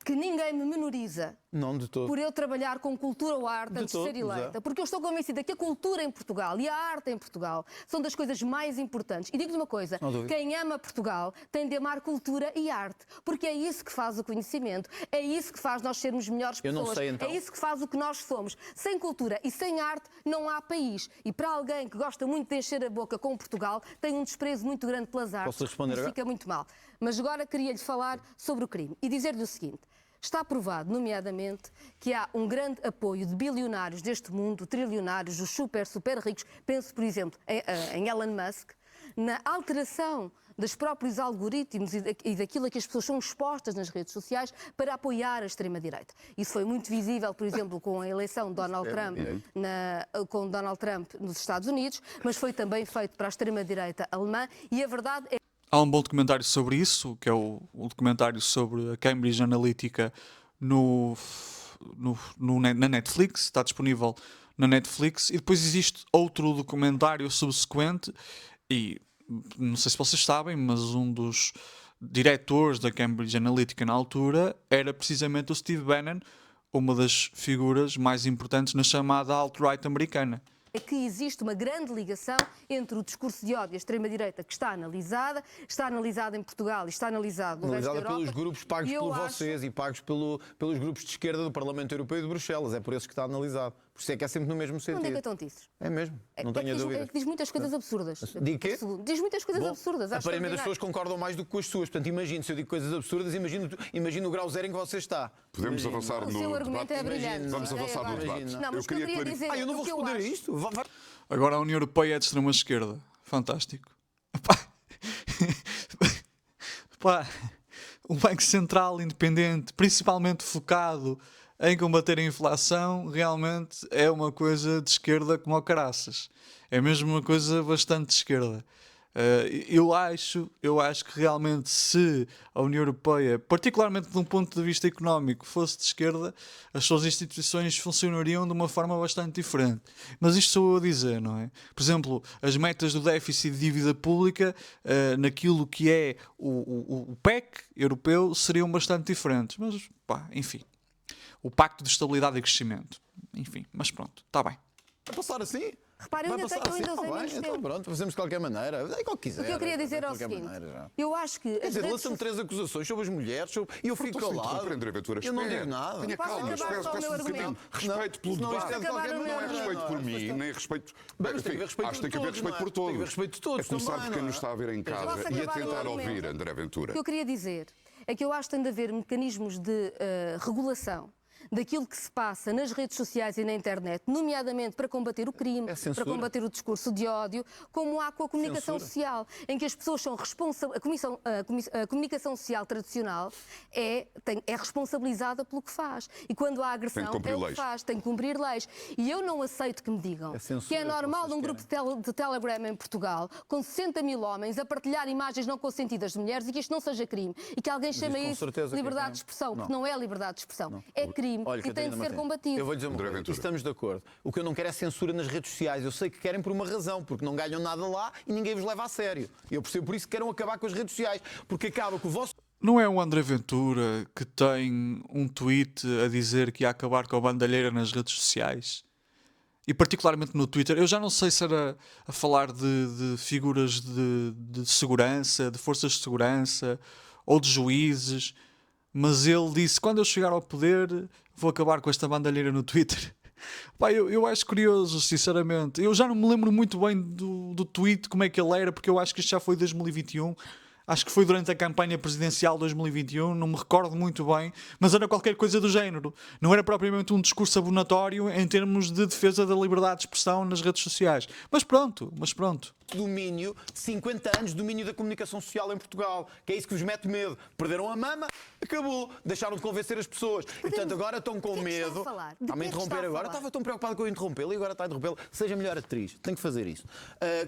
[SPEAKER 4] que ninguém me menoriza
[SPEAKER 3] Não, de todo.
[SPEAKER 4] por eu trabalhar com cultura ou arte antes de
[SPEAKER 3] todo,
[SPEAKER 4] ser eleita.
[SPEAKER 3] exato.
[SPEAKER 4] Porque eu estou convencida que a cultura em Portugal e a arte em Portugal são das coisas mais importantes. E digo-lhe uma coisa,
[SPEAKER 3] Não dúvida.
[SPEAKER 4] quem ama Portugal tem de amar cultura e arte. Porque é isso que faz o conhecimento, é isso que faz nós sermos melhores
[SPEAKER 3] Eu não
[SPEAKER 4] pessoas,
[SPEAKER 3] sei, então.
[SPEAKER 4] é isso que faz o que nós somos. Sem cultura e sem arte não há país. E para alguém que gosta muito de encher a boca com Portugal, tem um desprezo muito grande pelas artes.
[SPEAKER 3] Posso responder
[SPEAKER 4] e
[SPEAKER 3] agora?
[SPEAKER 4] fica muito mal. Mas agora queria-lhe falar sobre o crime e dizer-lhe o seguinte. Está provado, nomeadamente, que há um grande apoio de bilionários deste mundo, trilionários, os super ricos, penso, por exemplo, em Elon Musk, na alteração dos próprios algoritmos e daquilo a que as pessoas são expostas nas redes sociais para apoiar a extrema-direita. Isso foi muito visível, por exemplo, com a eleição de Donald Trump, com Donald Trump nos Estados Unidos, mas foi também feito para a extrema-direita alemã e a verdade é
[SPEAKER 1] Há um bom documentário sobre isso, que é o documentário sobre a Cambridge Analytica na Netflix, está disponível na Netflix, e depois existe outro documentário subsequente, e não sei se vocês sabem, mas um dos diretores da Cambridge Analytica na altura era precisamente o Steve Bannon, uma das figuras mais importantes na chamada alt-right americana.
[SPEAKER 4] é que existe uma grande ligação entre o discurso de ódio e a extrema-direita que está analisada em Portugal e está analisado no resto da
[SPEAKER 3] Analisada
[SPEAKER 4] Europa.
[SPEAKER 3] pelos grupos pagos
[SPEAKER 4] E eu
[SPEAKER 3] por
[SPEAKER 4] acho-
[SPEAKER 3] vocês e pagos pelos grupos de esquerda do Parlamento Europeu e de Bruxelas. É por esses que está analisado. Por isso é que é sempre no mesmo
[SPEAKER 4] Onde é que
[SPEAKER 3] sentido.
[SPEAKER 4] estão tontices?
[SPEAKER 3] É mesmo, não
[SPEAKER 4] É
[SPEAKER 3] tenho a
[SPEAKER 4] que diz,
[SPEAKER 3] dúvida.
[SPEAKER 4] é que diz muitas coisas absurdas.
[SPEAKER 3] Diz quê?
[SPEAKER 4] Diz muitas coisas
[SPEAKER 3] Bom,
[SPEAKER 4] absurdas. acho
[SPEAKER 3] aparentemente as
[SPEAKER 4] extraordinário.
[SPEAKER 3] pessoas concordam mais do que com as suas. Portanto, imagino, se eu digo coisas absurdas, imagino o grau zero em que você está.
[SPEAKER 2] Podemos
[SPEAKER 3] Imagino.
[SPEAKER 2] avançar
[SPEAKER 4] O
[SPEAKER 2] no
[SPEAKER 4] seu argumento
[SPEAKER 2] debate.
[SPEAKER 4] é brilhante.
[SPEAKER 2] Vamos avançar no
[SPEAKER 4] agora.
[SPEAKER 2] debate.
[SPEAKER 4] Não, mas o que eu queria
[SPEAKER 2] clarificar.
[SPEAKER 4] dizer
[SPEAKER 3] Eu não vou
[SPEAKER 4] o que eu
[SPEAKER 3] responder a
[SPEAKER 4] acho.
[SPEAKER 3] isto.
[SPEAKER 1] Agora a União Europeia é de extrema-esquerda. Fantástico. Epá. Epá. Um Banco Central independente, principalmente focado em combater a inflação, realmente é uma coisa de esquerda como ao caraças. É mesmo uma coisa bastante de esquerda. Eu acho que realmente se a União Europeia, particularmente de um ponto de vista económico, fosse de esquerda, as suas instituições funcionariam de uma forma bastante diferente. Mas isto sou eu a dizer, não é? Por exemplo, as metas do déficit de dívida pública naquilo que é o PEC europeu seriam bastante diferentes. Mas, pá, enfim. O Pacto de Estabilidade e Crescimento. Enfim, mas pronto, está bem.
[SPEAKER 3] Vai passar assim?
[SPEAKER 4] Repare, eu
[SPEAKER 3] Vai
[SPEAKER 4] ainda
[SPEAKER 3] passar
[SPEAKER 4] tenho- eu ainda
[SPEAKER 3] assim?
[SPEAKER 4] usei
[SPEAKER 3] Tá bem,
[SPEAKER 4] menos
[SPEAKER 3] então
[SPEAKER 4] tempo.
[SPEAKER 3] pronto, fazemos de qualquer maneira. É qual quiser.
[SPEAKER 4] O que eu queria dizer é o
[SPEAKER 3] de qualquer
[SPEAKER 4] seguinte.
[SPEAKER 3] maneira, já.
[SPEAKER 4] Eu acho que
[SPEAKER 3] Quer
[SPEAKER 4] as
[SPEAKER 3] dizer,
[SPEAKER 4] redes
[SPEAKER 3] lança-me 3 acusações sobre as mulheres e eu fico
[SPEAKER 2] Estou a
[SPEAKER 3] calado.
[SPEAKER 2] interromper, André Ventura.
[SPEAKER 3] Eu não
[SPEAKER 2] Espera.
[SPEAKER 3] digo nada.
[SPEAKER 2] Tenha
[SPEAKER 4] Posso
[SPEAKER 2] calma,
[SPEAKER 4] acabar
[SPEAKER 2] espera,
[SPEAKER 4] só o
[SPEAKER 2] peço
[SPEAKER 4] meu
[SPEAKER 2] um bocadinho.
[SPEAKER 4] argumento?
[SPEAKER 2] Respeito pelo
[SPEAKER 3] Senão isto
[SPEAKER 2] debate.
[SPEAKER 3] é de qualquer
[SPEAKER 4] Acabar o meu
[SPEAKER 2] Não é
[SPEAKER 3] maneira.
[SPEAKER 2] respeito por mim, nem respeito.
[SPEAKER 3] Bem, mas tem que haver respeito
[SPEAKER 2] Acho que tem
[SPEAKER 3] por
[SPEAKER 2] que haver
[SPEAKER 3] todos,
[SPEAKER 2] respeito
[SPEAKER 3] não é?
[SPEAKER 2] por todos.
[SPEAKER 3] Tem que haver respeito de todos
[SPEAKER 2] A começar
[SPEAKER 3] também,
[SPEAKER 2] por quem
[SPEAKER 3] não
[SPEAKER 2] nos
[SPEAKER 3] é?
[SPEAKER 2] está a ver em casa
[SPEAKER 4] Posso
[SPEAKER 2] e a
[SPEAKER 4] acabar o meu
[SPEAKER 2] tentar
[SPEAKER 4] argumento?
[SPEAKER 2] ouvir, André
[SPEAKER 4] O
[SPEAKER 2] Ventura.
[SPEAKER 4] que eu queria dizer é que eu acho que tem de haver mecanismos de regulação daquilo que se passa nas redes sociais e na internet, nomeadamente para combater o crime,
[SPEAKER 3] É censura.
[SPEAKER 4] para combater o discurso de ódio, como há com a comunicação
[SPEAKER 3] Censura.
[SPEAKER 4] social, em que as pessoas são responsáveis. A comunicação social tradicional é responsabilizada pelo que faz. E quando há agressão,
[SPEAKER 2] Tem que cumprir
[SPEAKER 4] é o que
[SPEAKER 2] leis.
[SPEAKER 4] faz, tem que cumprir leis. E eu não aceito que me digam
[SPEAKER 3] É censura
[SPEAKER 4] que é normal
[SPEAKER 3] que
[SPEAKER 4] num
[SPEAKER 3] vocês
[SPEAKER 4] grupo de Telegram em Portugal, com 60 mil homens, a partilhar imagens não consentidas de mulheres e que isto não seja crime. E que alguém chama
[SPEAKER 3] isso com
[SPEAKER 4] isso
[SPEAKER 3] certeza que é
[SPEAKER 4] liberdade
[SPEAKER 3] crime.
[SPEAKER 4] de expressão,
[SPEAKER 3] Não.
[SPEAKER 4] porque não é liberdade de expressão. É crime
[SPEAKER 3] Olha,
[SPEAKER 4] e tem
[SPEAKER 3] Catarina
[SPEAKER 4] de ser
[SPEAKER 3] Martins,
[SPEAKER 4] combatido.
[SPEAKER 3] Eu vou dizer uma
[SPEAKER 2] André
[SPEAKER 3] coisa,
[SPEAKER 2] Ventura.
[SPEAKER 3] estamos de acordo. O que eu não quero é censura nas redes sociais. Eu sei que querem por uma razão, porque não ganham nada lá e ninguém vos leva a sério. Eu percebo por isso que querem acabar com as redes sociais, porque acaba com o vosso...
[SPEAKER 1] Não é o André Ventura que tem um tweet a dizer que ia acabar com a bandalheira nas redes sociais? E particularmente no Twitter. Eu já não sei se era a falar de figuras de segurança, de forças de segurança ou de juízes, mas ele disse: quando eu chegar ao poder vou acabar com esta bandalheira no Twitter. Pá, eu acho curioso, sinceramente. Eu já não me lembro muito bem do tweet, como é que ele era, porque eu acho que isto já foi 2021. Acho que foi durante a campanha presidencial de 2021, não me recordo muito bem, mas era qualquer coisa do género. Não era propriamente um discurso abonatório em termos de defesa da liberdade de expressão nas redes sociais. Mas pronto.
[SPEAKER 3] Domínio, 50 anos de domínio da comunicação social em Portugal, que é isso que vos mete medo. Perderam a mama, acabou, deixaram de convencer as pessoas. E, portanto, agora estão com medo. Está-me a interromper agora. Estava tão preocupado com eu interrompê-lo e agora está a interrompê-lo. Seja melhor atriz, tem que fazer isso.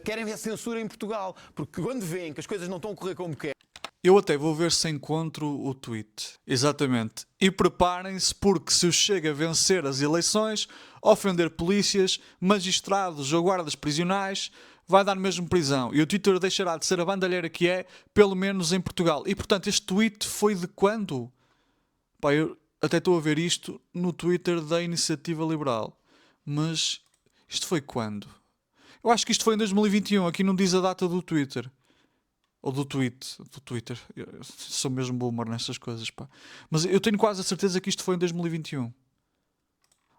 [SPEAKER 3] Querem ver censura em Portugal, porque quando veem que as coisas não estão a correr como querem.
[SPEAKER 1] Eu até vou ver se encontro o tweet. Exatamente. E preparem-se, porque se o Chega a vencer as eleições, ofender polícias, magistrados ou guardas prisionais, vai dar mesmo prisão. E o Twitter deixará de ser a bandalheira que é, pelo menos em Portugal. E, portanto, este tweet foi de quando? Pá, eu até estou a ver isto no Twitter da Iniciativa Liberal. Mas isto foi quando? Eu acho que isto foi em 2021. Aqui não diz a data do Twitter. Ou do Twitter. Eu sou mesmo boomer nestas coisas, pá. Mas eu tenho quase a certeza que isto foi em 2021.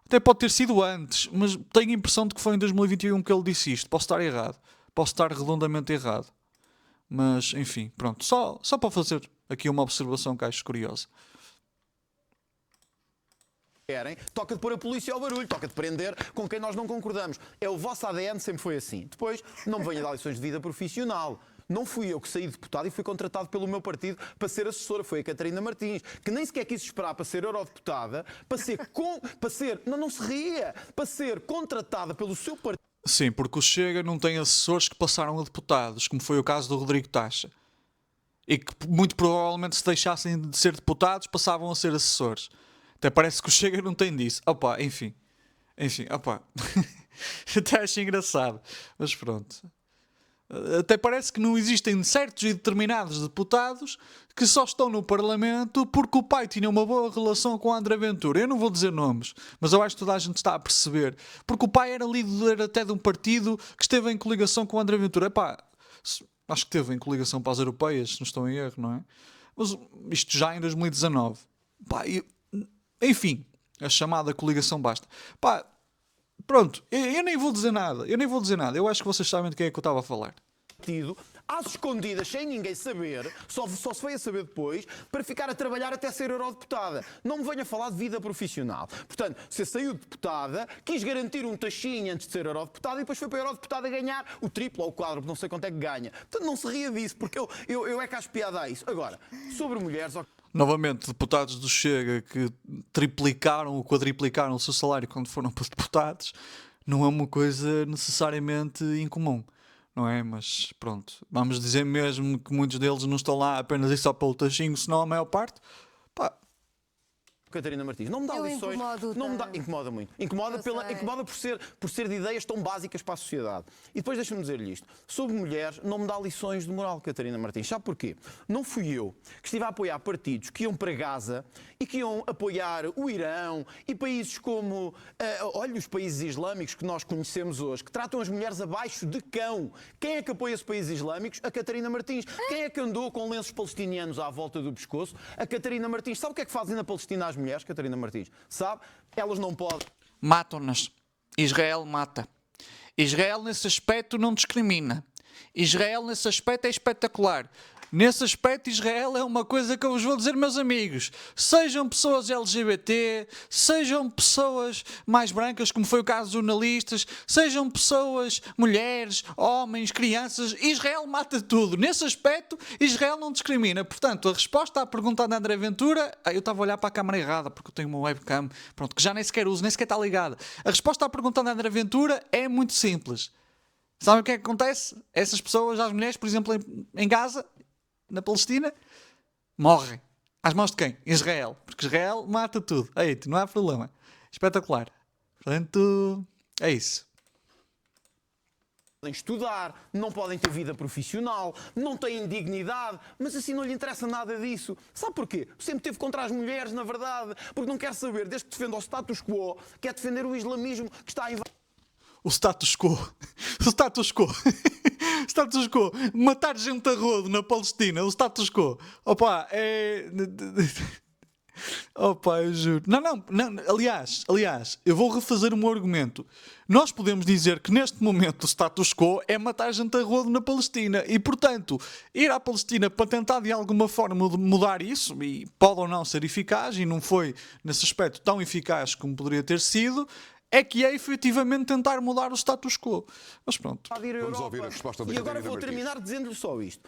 [SPEAKER 1] Até pode ter sido antes, mas tenho a impressão de que foi em 2021 que ele disse isto. Posso estar errado. Posso estar redondamente errado. Mas, enfim, pronto. Só para fazer aqui uma observação que acho curiosa.
[SPEAKER 3] Toca de pôr a polícia ao barulho, toca de prender com quem nós não concordamos. É o vosso ADN, sempre foi assim. Depois, não me venha dar lições de vida profissional. Não fui eu que saí deputado e fui contratado pelo meu partido para ser assessora. Foi a Catarina Martins, que nem sequer quis esperar para ser eurodeputada, para ser contratada pelo seu partido.
[SPEAKER 1] Sim, porque o Chega não tem assessores que passaram a deputados, como foi o caso do Rodrigo Taxa. E que muito provavelmente, se deixassem de ser deputados, passavam a ser assessores. Até parece que o Chega não tem disso. Enfim, até acho engraçado. Mas pronto. Até parece que não existem certos e determinados deputados que só estão no Parlamento porque o pai tinha uma boa relação com o André Ventura. Eu não vou dizer nomes, mas eu acho que toda a gente está a perceber. Porque o pai era líder até de um partido que esteve em coligação com o André Ventura. Acho que esteve em coligação para as europeias, se não estou em erro, não é? Mas isto já em 2019. Enfim, a chamada coligação basta. Pronto, eu nem vou dizer nada. Eu acho que vocês sabem de quem é que eu estava a falar.
[SPEAKER 3] Às escondidas, sem ninguém saber, só se veio a saber depois, para ficar a trabalhar até ser eurodeputada. Não me venha falar de vida profissional. Portanto, você saiu de deputada, quis garantir um taxinho antes de ser eurodeputada e depois foi para a eurodeputada ganhar o triplo ou o quádruplo, não sei quanto é que ganha. Portanto, não se ria disso, porque eu é que acho piada a isso. Agora, sobre mulheres...
[SPEAKER 1] Novamente, deputados do Chega que triplicaram ou quadriplicaram o seu salário quando foram para deputados, não é uma coisa necessariamente incomum, não é? Mas pronto, vamos dizer mesmo que muitos deles não estão lá apenas e só pelo taxinho, senão a maior parte,
[SPEAKER 3] Catarina Martins, não me dá lições, incomoda muito. Incomoda por ser de ideias tão básicas para a sociedade. E depois deixa-me dizer-lhe isto. Sobre mulheres, não me dá lições de moral, Catarina Martins. Sabe porquê? Não fui eu que estive a apoiar partidos que iam para Gaza e que iam apoiar o Irão e países como, os países islâmicos que nós conhecemos hoje, que tratam as mulheres abaixo de cão. Quem é que apoia esses países islâmicos? A Catarina Martins. Quem é que andou com lenços palestinianos à volta do pescoço? A Catarina Martins. Sabe o que é que fazem na Palestina às mulheres, Catarina Martins? Sabe? Elas não podem.
[SPEAKER 1] Matam-nas. Israel mata. Israel nesse aspecto não discrimina. Israel nesse aspecto é espetacular. Nesse aspecto, Israel é uma coisa que eu vos vou dizer, meus amigos. Sejam pessoas LGBT, sejam pessoas mais brancas, como foi o caso dos jornalistas, sejam pessoas, mulheres, homens, crianças, Israel mata tudo. Nesse aspecto, Israel não discrimina. Portanto, a resposta à pergunta de André Ventura... eu estava a olhar para a câmara errada, porque eu tenho uma webcam, pronto, que já nem sequer uso, nem sequer está ligada. A resposta à pergunta de André Ventura é muito simples. Sabem o que é que acontece? Essas pessoas, as mulheres, por exemplo, em Gaza... na Palestina, morrem. Às mãos de quem? Israel. Porque Israel mata tudo. Aí, não há problema. Espetacular. Portanto, é isso.
[SPEAKER 3] Podem estudar, não podem ter vida profissional, não têm dignidade, mas assim não lhe interessa nada disso. Sabe porquê? Sempre teve contra as mulheres, na verdade, porque não quer saber, desde que defende o status quo, quer defender o islamismo que está em...
[SPEAKER 1] O status quo. O status quo. Status quo. Matar gente a rodo na Palestina. O status quo. Opa, Oh pá, eu juro. Não, aliás, eu vou refazer o meu argumento. Nós podemos dizer que neste momento o status quo é matar gente a rodo na Palestina e, portanto, ir à Palestina para tentar de alguma forma mudar isso, e pode ou não ser eficaz, e não foi nesse aspecto tão eficaz como poderia ter sido, é que é efetivamente tentar mudar o status quo. Mas pronto.
[SPEAKER 2] Vamos ouvir a resposta da
[SPEAKER 3] E agora
[SPEAKER 2] Catarina
[SPEAKER 3] vou
[SPEAKER 2] Martins.
[SPEAKER 3] terminar dizendo-lhe só isto.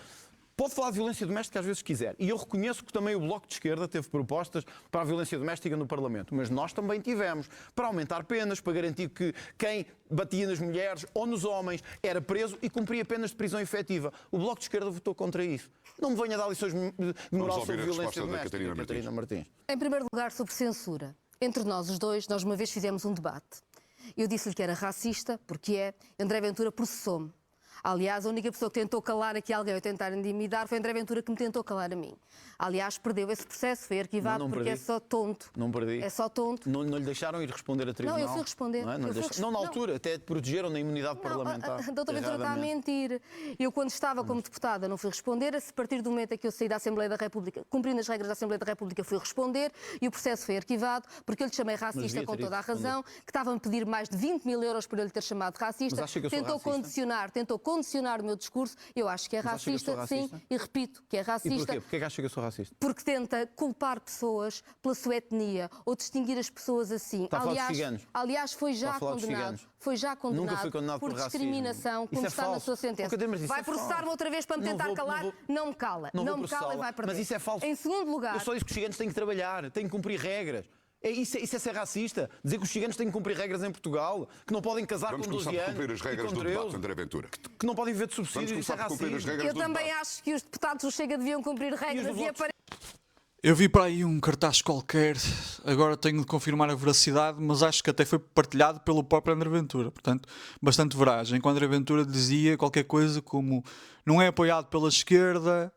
[SPEAKER 3] Pode falar de violência doméstica às vezes quiser. E eu reconheço que também o Bloco de Esquerda teve propostas para a violência doméstica no Parlamento. Mas nós também tivemos. Para aumentar penas, para garantir que quem batia nas mulheres ou nos homens era preso e cumpria penas de prisão efetiva. O Bloco de Esquerda votou contra isso. Não me venha dar lições de moral
[SPEAKER 2] ouvir
[SPEAKER 3] sobre
[SPEAKER 2] a
[SPEAKER 3] violência
[SPEAKER 2] resposta da
[SPEAKER 3] doméstica,
[SPEAKER 2] Catarina
[SPEAKER 3] Catarina Martins.
[SPEAKER 4] Em primeiro lugar, sobre censura. Entre nós, os dois, nós uma vez fizemos um debate. Eu disse-lhe que era racista, porque é. André Ventura processou-me. Aliás, a única pessoa que tentou calar aqui alguém ou tentar intimidar foi André Ventura, que me tentou calar a mim. Aliás, perdeu esse processo, foi arquivado
[SPEAKER 3] Não
[SPEAKER 4] porque
[SPEAKER 3] perdi.
[SPEAKER 4] é só tonto.
[SPEAKER 3] Não perdi.
[SPEAKER 4] É só tonto.
[SPEAKER 3] Não lhe deixaram ir responder a tribunal?
[SPEAKER 4] eu fui responder.
[SPEAKER 3] Não, é? Não,
[SPEAKER 4] Eu fui
[SPEAKER 3] não, na
[SPEAKER 4] não.
[SPEAKER 3] altura, até protegeram na imunidade parlamentar.
[SPEAKER 4] A doutora Ventura está a
[SPEAKER 3] erradamente.
[SPEAKER 4] mentir. Eu, quando estava como deputada, não fui responder. A partir do momento em que eu saí da Assembleia da República, cumprindo as regras da Assembleia da República, fui responder e o processo foi arquivado porque eu lhe chamei racista
[SPEAKER 3] devia
[SPEAKER 4] com
[SPEAKER 3] ter
[SPEAKER 4] toda a
[SPEAKER 3] ido responder.
[SPEAKER 4] razão, que estava-me a pedir mais de 20 mil euros por eu lhe ter chamado racista.
[SPEAKER 3] Mas acha que eu sou
[SPEAKER 4] tentou
[SPEAKER 3] racista?
[SPEAKER 4] tentou condicionar o meu discurso. Eu acho que é
[SPEAKER 3] Mas acha que eu sou
[SPEAKER 4] racista, sim,
[SPEAKER 3] racista?
[SPEAKER 4] e repito que é
[SPEAKER 3] E
[SPEAKER 4] racista.
[SPEAKER 3] porquê? Porquê que acha que eu sou racista?
[SPEAKER 4] Porque tenta culpar pessoas pela sua etnia ou distinguir as pessoas assim.
[SPEAKER 3] Está a falar dos ciganos?
[SPEAKER 4] Aliás, foi
[SPEAKER 3] Está
[SPEAKER 4] já
[SPEAKER 3] a falar dos
[SPEAKER 4] condenado.
[SPEAKER 3] ciganos?
[SPEAKER 4] Foi já condenado,
[SPEAKER 3] Nunca foi condenado por racismo.
[SPEAKER 4] discriminação,
[SPEAKER 3] Isso
[SPEAKER 4] como
[SPEAKER 3] é
[SPEAKER 4] está na
[SPEAKER 3] falso.
[SPEAKER 4] sua sentença.
[SPEAKER 3] Oh, Catarina, mas isso
[SPEAKER 4] Vai
[SPEAKER 3] é
[SPEAKER 4] processar-me
[SPEAKER 3] falso.
[SPEAKER 4] outra vez para me
[SPEAKER 3] Não
[SPEAKER 4] tentar
[SPEAKER 3] vou-
[SPEAKER 4] calar?
[SPEAKER 3] não vou-
[SPEAKER 4] Não me cala.
[SPEAKER 3] Não vou
[SPEAKER 4] me cala e
[SPEAKER 3] processá-la.
[SPEAKER 4] vai perder.
[SPEAKER 3] Mas isso é falso.
[SPEAKER 4] Em segundo lugar,
[SPEAKER 3] Eu só disse que os ciganos têm que trabalhar, têm que cumprir regras. Isso é ser racista? Dizer que os ciganos têm que cumprir regras em Portugal? Que não podem casar
[SPEAKER 2] Vamos
[SPEAKER 3] com 12
[SPEAKER 2] começar por
[SPEAKER 3] anos?
[SPEAKER 2] cumprir as regras
[SPEAKER 3] e com
[SPEAKER 2] do debate,
[SPEAKER 3] 13?
[SPEAKER 2] André Ventura.
[SPEAKER 3] Que não podem viver de
[SPEAKER 2] Vamos
[SPEAKER 3] subsídios? Isso é
[SPEAKER 2] começar por cumprir as
[SPEAKER 3] racismo.
[SPEAKER 2] regras
[SPEAKER 4] eu
[SPEAKER 2] do
[SPEAKER 4] também
[SPEAKER 2] debate.
[SPEAKER 4] acho que os deputados do Chega deviam cumprir regras
[SPEAKER 3] do
[SPEAKER 4] e
[SPEAKER 3] Bloco de
[SPEAKER 1] Eu vi para aí um cartaz qualquer, agora tenho de confirmar a veracidade, mas acho que até foi partilhado pelo próprio André Ventura, portanto, bastante veraz, em que o André Ventura dizia qualquer coisa como não é apoiado pela esquerda,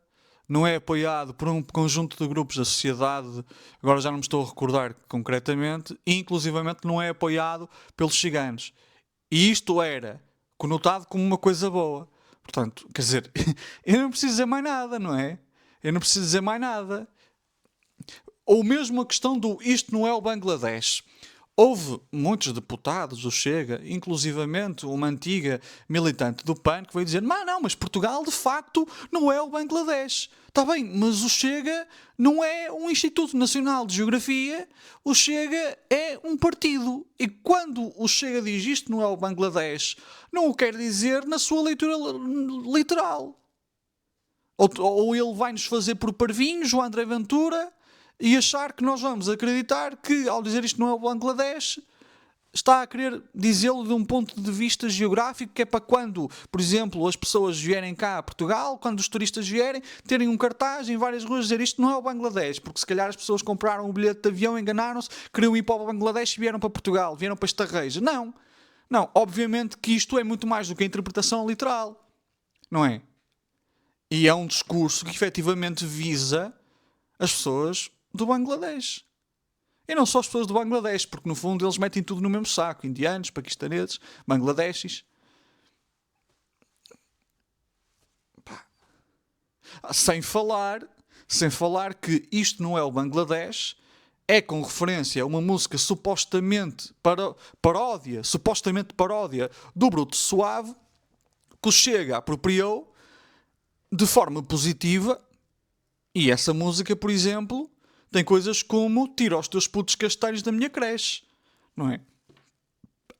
[SPEAKER 1] não é apoiado por um conjunto de grupos da sociedade, agora já não me estou a recordar concretamente, e inclusivamente não é apoiado pelos ciganos. E isto era conotado como uma coisa boa. Portanto, quer dizer, eu não preciso dizer mais nada, não é? Eu não preciso dizer mais nada. Ou mesmo a questão do isto não é o Bangladesh. Houve muitos deputados do Chega, inclusivamente uma antiga militante do PAN, que veio dizer mas Portugal de facto não é o Bangladesh. Está bem, mas o Chega não é um Instituto Nacional de Geografia, o Chega é um partido. E quando o Chega diz isto não é o Bangladesh, não o quer dizer na sua leitura literal. Ou ele vai-nos fazer por parvinhos, o André Ventura, e achar que nós vamos acreditar que, ao dizer isto não é o Bangladesh, está a querer dizê-lo de um ponto de vista geográfico, que é para quando, por exemplo, as pessoas vierem cá a Portugal, quando os turistas vierem, terem um cartaz em várias ruas dizer isto não é o Bangladesh, porque se calhar as pessoas compraram um bilhete de avião, enganaram-se, queriam ir para o Bangladesh e vieram para Portugal, vieram para esta reja. Não, obviamente que isto é muito mais do que a interpretação literal, não é? E é um discurso que efetivamente visa as pessoas do Bangladesh. E não só as pessoas do Bangladesh, porque no fundo eles metem tudo no mesmo saco. Indianos, paquistaneses, bangladeshis. Sem falar que isto não é o Bangladesh, é com referência a uma música supostamente paródia do Bruto Suave, que o Chega apropriou de forma positiva. E essa música, por exemplo, tem coisas como tira os teus putos castanhos da minha creche, não é?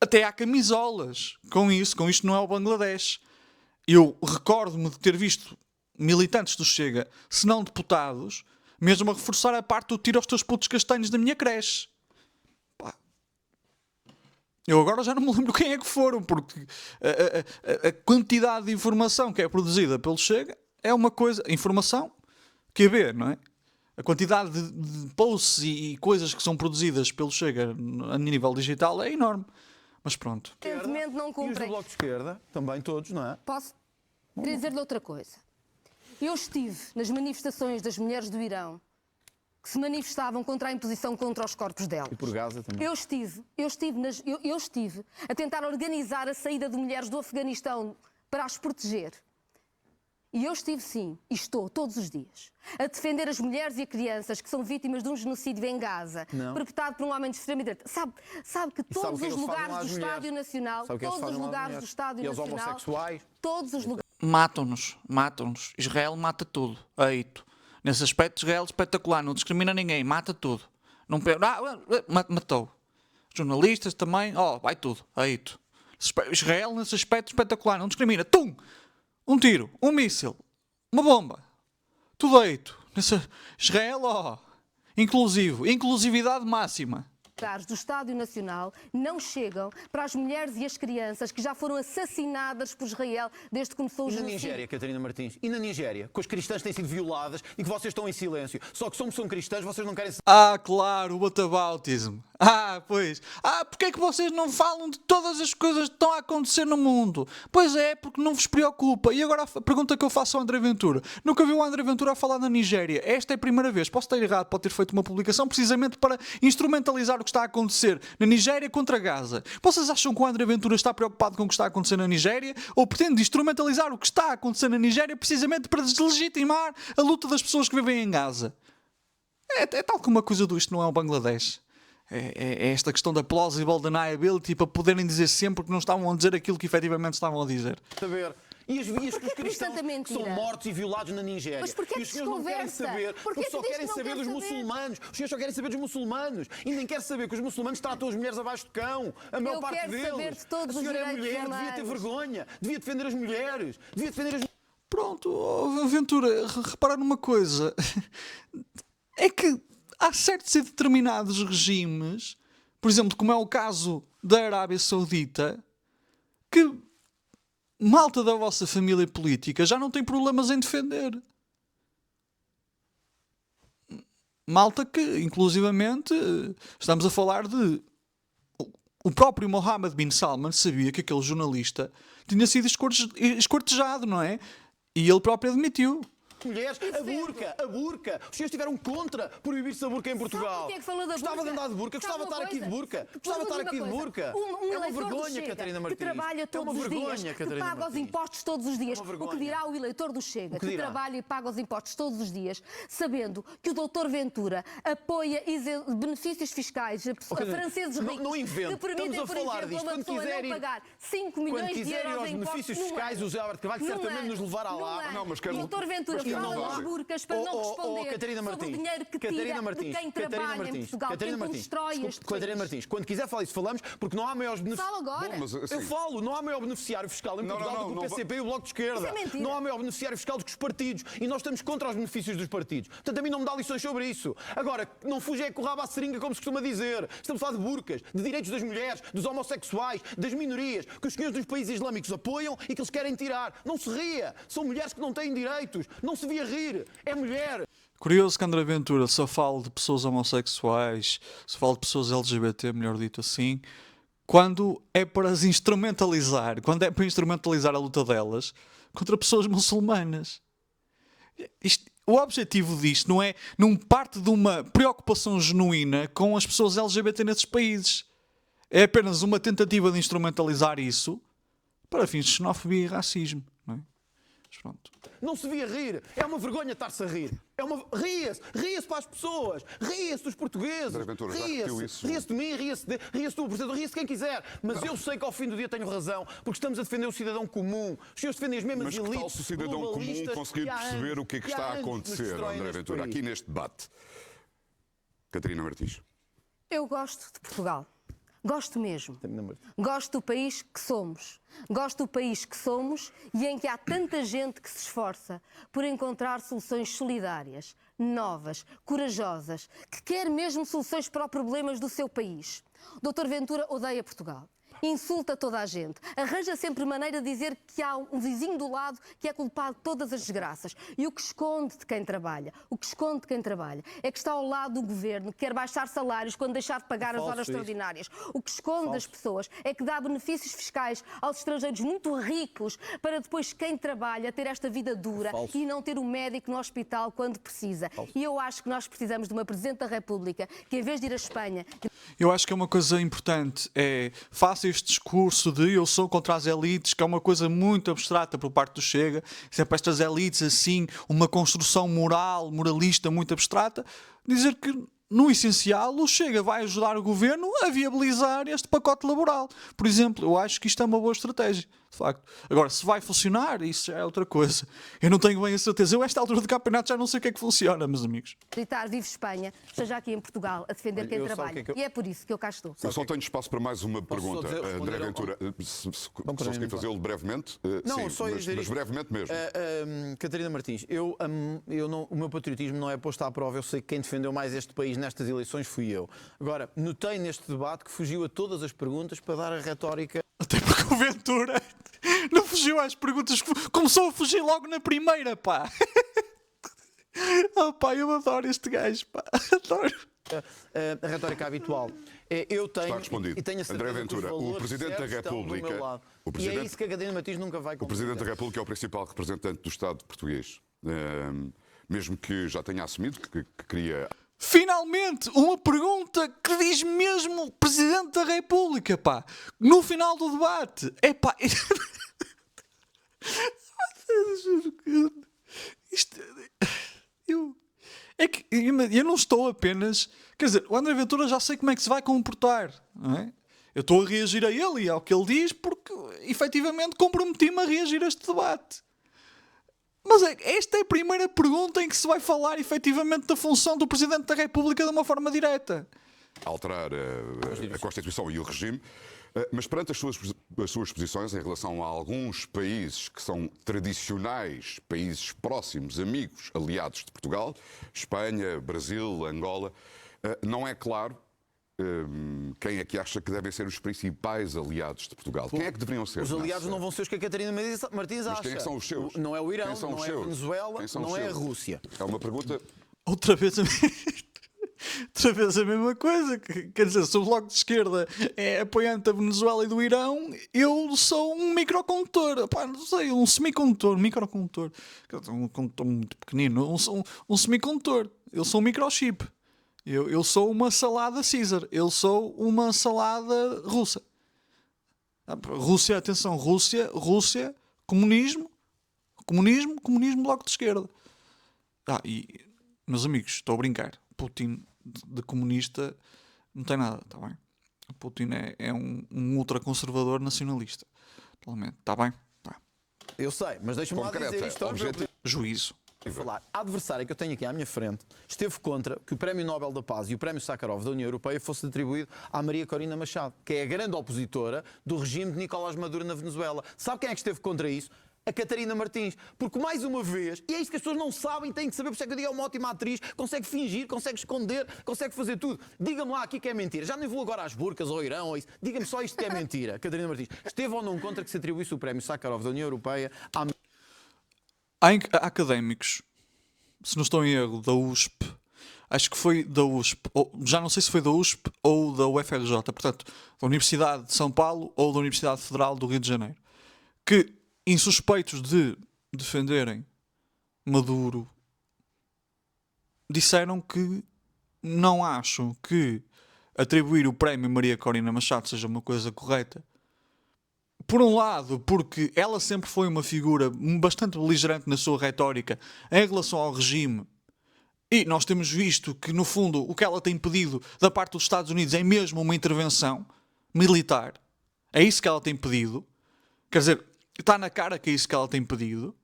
[SPEAKER 1] Até há camisolas com isto não é o Bangladesh. Eu recordo-me de ter visto militantes do Chega, se não deputados, mesmo a reforçar a parte do tira os teus putos castanhos da minha creche. Pá. Eu agora já não me lembro quem é que foram, porque a quantidade de informação que é produzida pelo Chega é uma coisa... Informação... QB, não é? A quantidade de posts e coisas que são produzidas pelo Chega a nível digital é enorme. Mas pronto.
[SPEAKER 4] evidentemente não
[SPEAKER 3] E os do
[SPEAKER 4] cumprem.
[SPEAKER 3] Bloco de Esquerda, também todos, não é?
[SPEAKER 4] Posso? Queria dizer-lhe outra coisa. Eu estive nas manifestações das mulheres do Irão que se manifestavam contra a imposição contra os corpos delas.
[SPEAKER 3] E por Gaza também.
[SPEAKER 4] Eu estive a tentar organizar a saída de mulheres do Afeganistão para as proteger. E eu estive, sim, e estou todos os dias, a defender as mulheres e as crianças que são vítimas de um genocídio em Gaza, perpetrado por um homem de extrema-direita. Sabe que todos os lugares do Estádio Nacional, todos os lugares do Estádio Nacional, todos os lugares...
[SPEAKER 1] Matam-nos. Israel mata tudo. Eito. Nesse aspecto, Israel é espetacular, não discrimina ninguém, mata tudo. Não matou. Jornalistas também, vai tudo. Eito. Israel, nesse aspecto espetacular, não discrimina. Tum! Um tiro, um míssil, uma bomba. Tudo eito. Israel, inclusivo. Inclusividade máxima.
[SPEAKER 4] Do Estádio Nacional não chegam para as mulheres e as crianças que já foram assassinadas por Israel desde que começou o genocídio.
[SPEAKER 3] E na Nigéria, Catarina Martins? E na Nigéria? Que as cristãs têm sido violadas e que vocês estão em silêncio. Só que como são cristãs, vocês não querem...
[SPEAKER 1] Claro, o whataboutism. Pois. Porque é que vocês não falam de todas as coisas que estão a acontecer no mundo? Pois é, porque não vos preocupa. E agora a pergunta que eu faço ao André Ventura. Nunca vi o André Ventura a falar na Nigéria. Esta é a primeira vez. Posso ter errado, pode ter feito uma publicação precisamente para instrumentalizar o que está a acontecer na Nigéria contra Gaza. Vocês acham que o André Ventura está preocupado com o que está a acontecer na Nigéria? Ou pretende instrumentalizar o que está a acontecer na Nigéria precisamente para deslegitimar a luta das pessoas que vivem em Gaza? É tal como uma coisa do isto não é o Bangladesh. É esta questão da plausible deniability para poderem dizer sempre que não estavam a dizer aquilo que efetivamente estavam a dizer.
[SPEAKER 3] Saber. E as vias que os cristãos
[SPEAKER 4] que
[SPEAKER 3] são mortos e violados na Nigéria.
[SPEAKER 4] Mas porquê
[SPEAKER 3] e os senhores não querem saber, porque só querem saber dos muçulmanos. Os senhores só querem saber dos muçulmanos. E nem querem saber que os muçulmanos tratam as mulheres abaixo de cão. A maior parte deles.
[SPEAKER 4] Saber de todos
[SPEAKER 3] a senhora
[SPEAKER 4] os
[SPEAKER 3] é mulher,
[SPEAKER 4] humanos.
[SPEAKER 3] devia ter vergonha. Devia defender as mulheres. Devia defender as...
[SPEAKER 1] Pronto, Ventura, repara numa coisa. É que há certos e determinados regimes, por exemplo, como é o caso da Arábia Saudita, que malta da vossa família política já não tem problemas em defender. Malta que, inclusivamente, estamos a falar de... O próprio Mohammed bin Salman sabia que aquele jornalista tinha sido escortejado, não é? E ele próprio admitiu.
[SPEAKER 3] Mulheres, a burca. Os senhores estiveram contra proibir-se a burca em Portugal.
[SPEAKER 4] Sabe que falou da burca?
[SPEAKER 3] Gostava de andar de burca, gostava de estar aqui de burca. Gostava de estar aqui de burca.
[SPEAKER 4] Um
[SPEAKER 3] é uma vergonha, Catarina Martins.
[SPEAKER 4] Que trabalha todos os dias, que paga os impostos todos os dias. O que dirá o eleitor do Chega, que trabalha e paga os impostos todos os dias, sabendo que o doutor Ventura apoia benefícios fiscais a franceses ricos que permitem, por exemplo, a uma pessoa não pagar 5 milhões de euros em impostos
[SPEAKER 3] fiscais, o José Alberto Cavaco certamente nos levará lá.
[SPEAKER 4] Não, mas o doutor Ventura fala das burcas para não responder sobre o dinheiro que tira de quem trabalha em Portugal, quem constrói este país.
[SPEAKER 3] Catarina Martins, quando quiser falar isso, falamos, porque não há maiores beneficiários.
[SPEAKER 4] Fala agora.
[SPEAKER 3] Eu falo, não há maior beneficiário fiscal em Portugal do que o PCP e o Bloco de Esquerda. Não há maior beneficiário fiscal do que os partidos. E nós estamos contra os benefícios dos partidos. Portanto, a mim não me dá lições sobre isso. Agora, não fuja com o rabo à seringa, como se costuma dizer. Estamos a falar de burcas, de direitos das mulheres, dos homossexuais, das minorias, que os senhores dos países islâmicos apoiam e que eles querem tirar. Não se ria. São mulheres que não têm direitos. Não se devia rir. É mulher.
[SPEAKER 1] Curioso que André Ventura só fala de pessoas homossexuais, só fala de pessoas LGBT, melhor dito assim, quando é para as instrumentalizar, quando é para instrumentalizar a luta delas contra pessoas muçulmanas. O objetivo disto não parte de uma preocupação genuína com as pessoas LGBT nesses países. É apenas uma tentativa de instrumentalizar isso para fins de xenofobia e racismo. Não é? Mas pronto.
[SPEAKER 3] Não se devia rir. É uma vergonha estar-se a rir. Ria-se para as pessoas. Ria-se dos portugueses. Ria-se de mim, ria-se do Presidente, ria-se quem quiser. Mas eu sei que ao fim do dia tenho razão, porque estamos a defender o cidadão comum. Os senhores defendem as mesmas elites.
[SPEAKER 2] Mas que tal se o cidadão comum conseguir perceber o que é que está a acontecer, André Ventura, aqui neste debate? Catarina Martins.
[SPEAKER 4] Eu gosto de Portugal. Gosto mesmo. Gosto do país que somos. Gosto do país que somos e em que há tanta gente que se esforça por encontrar soluções solidárias, novas, corajosas, que quer mesmo soluções para os problemas do seu país. O Dr. Ventura odeia Portugal. Insulta toda a gente, arranja sempre maneira de dizer que há um vizinho do lado que é culpado de todas as desgraças. E o que esconde de quem trabalha, é que está ao lado do governo, que quer baixar salários quando deixar de pagar as horas extraordinárias. O que esconde das pessoas é que dá benefícios fiscais aos estrangeiros muito ricos para depois quem trabalha ter esta vida dura e não ter um médico no hospital quando precisa. E eu acho que nós precisamos de uma Presidente da República que, em vez de ir à Espanha...
[SPEAKER 1] Eu acho que é uma coisa importante, é fácil este discurso de eu sou contra as elites, que é uma coisa muito abstrata por parte do Chega, sempre estas elites assim, uma construção moral, moralista muito abstrata, dizer que no essencial o Chega vai ajudar o governo a viabilizar este pacote laboral. Por exemplo, eu acho que isto é uma boa estratégia, de facto. Agora, se vai funcionar, isso já é outra coisa. Eu não tenho bem a certeza. Eu, a esta altura do campeonato, já não sei o que é que funciona, meus amigos.
[SPEAKER 4] Gritar Vive Espanha, esteja aqui em Portugal a defender quem
[SPEAKER 3] Eu sei o
[SPEAKER 4] trabalha.
[SPEAKER 3] que é que eu-
[SPEAKER 4] E é por isso que eu cá estou.
[SPEAKER 2] Eu só tenho espaço para mais uma pergunta.
[SPEAKER 3] só dizer-
[SPEAKER 2] André
[SPEAKER 3] responder
[SPEAKER 2] Ventura, se consegui
[SPEAKER 3] então.
[SPEAKER 2] fazê-lo brevemente?
[SPEAKER 3] Não,
[SPEAKER 2] sim,
[SPEAKER 3] só ia dizer
[SPEAKER 2] mas
[SPEAKER 3] isto.
[SPEAKER 2] brevemente mesmo.
[SPEAKER 3] Catarina Martins, o meu patriotismo não é posto à prova. Eu sei que quem defendeu mais este país nestas eleições fui eu. Agora, notei neste debate que fugiu a todas as perguntas para dar a retórica.
[SPEAKER 1] Até porque o Ventura não fugiu às perguntas, começou a fugir logo na primeira, pá. Oh, pá, eu adoro este gajo, pá. Adoro.
[SPEAKER 3] A retórica habitual. Eu tenho,
[SPEAKER 2] Está respondido.
[SPEAKER 3] e tenho a certeza
[SPEAKER 2] André Ventura,
[SPEAKER 3] que os
[SPEAKER 2] o
[SPEAKER 3] valores
[SPEAKER 2] Presidente da
[SPEAKER 3] certos estão do
[SPEAKER 2] República-
[SPEAKER 3] meu lado.
[SPEAKER 2] o
[SPEAKER 3] E é
[SPEAKER 2] Presidente-
[SPEAKER 3] isso que a Catarina Martins nunca vai
[SPEAKER 2] O Presidente da
[SPEAKER 3] compreender.
[SPEAKER 2] República é o principal representante do Estado português. Mesmo que já tenha assumido que queria.
[SPEAKER 1] Finalmente, uma pergunta que diz mesmo Presidente da República, pá. No final do debate. É pá. Isto. É que eu não estou apenas. Quer dizer, o André Ventura já sei como é que se vai comportar, não é? Eu estou a reagir a ele e ao que ele diz porque, efetivamente, comprometi-me a reagir a este debate. Mas esta é a primeira pergunta em que se vai falar, efetivamente, da função do Presidente da República de uma forma direta.
[SPEAKER 2] Alterar a Constituição e o regime, mas perante as suas posições em relação a alguns países que são tradicionais, países próximos, amigos, aliados de Portugal, Espanha, Brasil, Angola, não é claro quem é que acha que devem ser os principais aliados de Portugal. Quem é que deveriam ser?
[SPEAKER 3] Os aliados não vão ser os que a Catarina Martins acha.
[SPEAKER 2] Mas quem é que são os seus?
[SPEAKER 3] Não é o Irão,
[SPEAKER 2] Quem são
[SPEAKER 3] não
[SPEAKER 2] os
[SPEAKER 3] é a
[SPEAKER 2] seus?
[SPEAKER 3] Venezuela,
[SPEAKER 2] Quem são
[SPEAKER 3] não
[SPEAKER 2] os
[SPEAKER 3] é a
[SPEAKER 2] seus?
[SPEAKER 3] Rússia.
[SPEAKER 2] É uma pergunta.
[SPEAKER 1] Outra vez outra vez a mesma coisa. Quer dizer, se o Bloco de Esquerda é apoiante da Venezuela e do Irão, eu sou um microcondutor. Pá, não sei, um semicondutor, microcondutor. Um condutor muito pequenino. Um semicondutor. Eu sou um microchip. Eu sou uma salada Caesar. Eu sou uma salada russa. Rússia, atenção, Rússia, comunismo, Bloco de Esquerda. E, meus amigos, estou a brincar. Putin de comunista não tem nada, está bem? Putin é um ultraconservador nacionalista. Totalmente, está bem? Tá.
[SPEAKER 3] Eu sei, mas deixa-me lá dizer
[SPEAKER 2] Concreta,
[SPEAKER 3] isto.
[SPEAKER 2] objetivo.
[SPEAKER 1] Juízo.
[SPEAKER 3] Falar. A adversária que eu tenho aqui à minha frente esteve contra que o Prémio Nobel da Paz e o Prémio Sakharov da União Europeia fosse atribuído à Maria Corina Machado, que é a grande opositora do regime de Nicolás Maduro na Venezuela. Sabe quem é que esteve contra isso? A Catarina Martins. Porque, mais uma vez, e é isto que as pessoas não sabem, têm que saber, por isso é que eu digo, é uma ótima atriz, consegue fingir, consegue esconder, consegue fazer tudo. Diga-me lá aqui que é mentira. Já nem vou agora às burcas ou ao Irão ou isso. Diga-me só isto que é mentira, Catarina Martins. Esteve ou não contra que se atribuísse o Prémio Sakharov da União Europeia à...
[SPEAKER 1] Há académicos, se não estou em erro, da USP, acho que foi da USP, já não sei se foi da USP ou da UFRJ, portanto, da Universidade de São Paulo ou da Universidade Federal do Rio de Janeiro, que, insuspeitos de defenderem Maduro, disseram que não acham que atribuir o prémio Maria Corina Machado seja uma coisa correta. Por um lado, porque ela sempre foi uma figura bastante beligerante na sua retórica em relação ao regime. E nós temos visto que, no fundo, o que ela tem pedido da parte dos Estados Unidos é mesmo uma intervenção militar. É isso que ela tem pedido. Quer dizer, está na cara que é isso que ela tem pedido.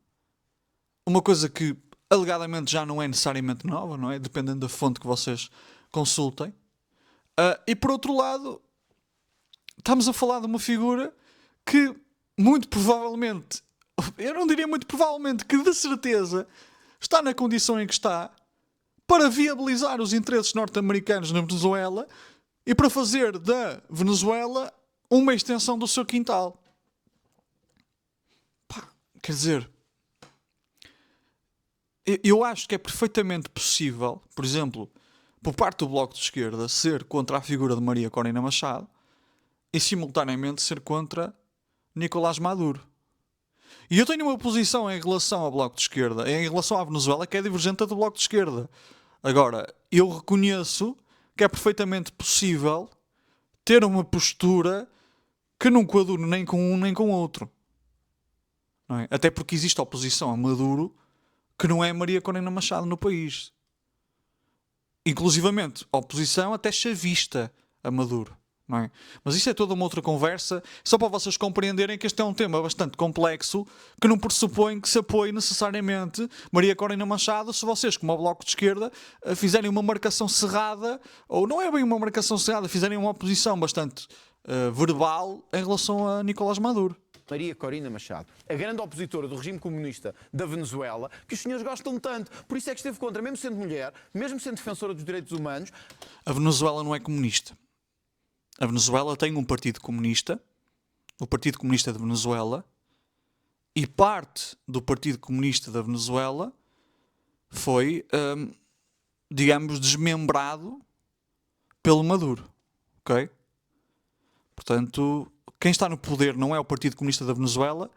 [SPEAKER 1] Uma coisa que, alegadamente, já não é necessariamente nova, não é? Dependendo da fonte que vocês consultem. E, por outro lado, estamos a falar de uma figura que, muito provavelmente, eu não diria muito provavelmente, que de certeza está na condição em que está para viabilizar os interesses norte-americanos na Venezuela e para fazer da Venezuela uma extensão do seu quintal. Pá, quer dizer, eu acho que é perfeitamente possível, por exemplo, por parte do Bloco de Esquerda, ser contra a figura de Maria Corina Machado e simultaneamente ser contra Nicolás Maduro. E eu tenho uma posição em relação ao Bloco de Esquerda, em relação à Venezuela, que é divergente da do Bloco de Esquerda. Agora, eu reconheço que é perfeitamente possível ter uma postura que não coaduna nem com um nem com o outro. Não é? Até porque existe oposição a Maduro que não é Maria Corina Machado no país. Inclusivamente, oposição até chavista a Maduro. Não é? Mas isso é toda uma outra conversa, só para vocês compreenderem que este é um tema bastante complexo, que não pressupõe que se apoie necessariamente Maria Corina Machado se vocês, como o Bloco de Esquerda, fizerem uma marcação cerrada, ou não é bem uma marcação cerrada, fizerem uma oposição bastante verbal em relação a Nicolás Maduro.
[SPEAKER 3] Maria Corina Machado, a grande opositora do regime comunista da Venezuela, que os senhores gostam tanto. Por isso é que esteve contra, mesmo sendo mulher, mesmo sendo defensora dos direitos humanos.
[SPEAKER 1] A Venezuela não é comunista. A Venezuela tem um partido comunista, o Partido Comunista da Venezuela, e parte do Partido Comunista da Venezuela foi, digamos, desmembrado pelo Maduro. Ok? Portanto, quem está no poder não é o Partido Comunista da Venezuela,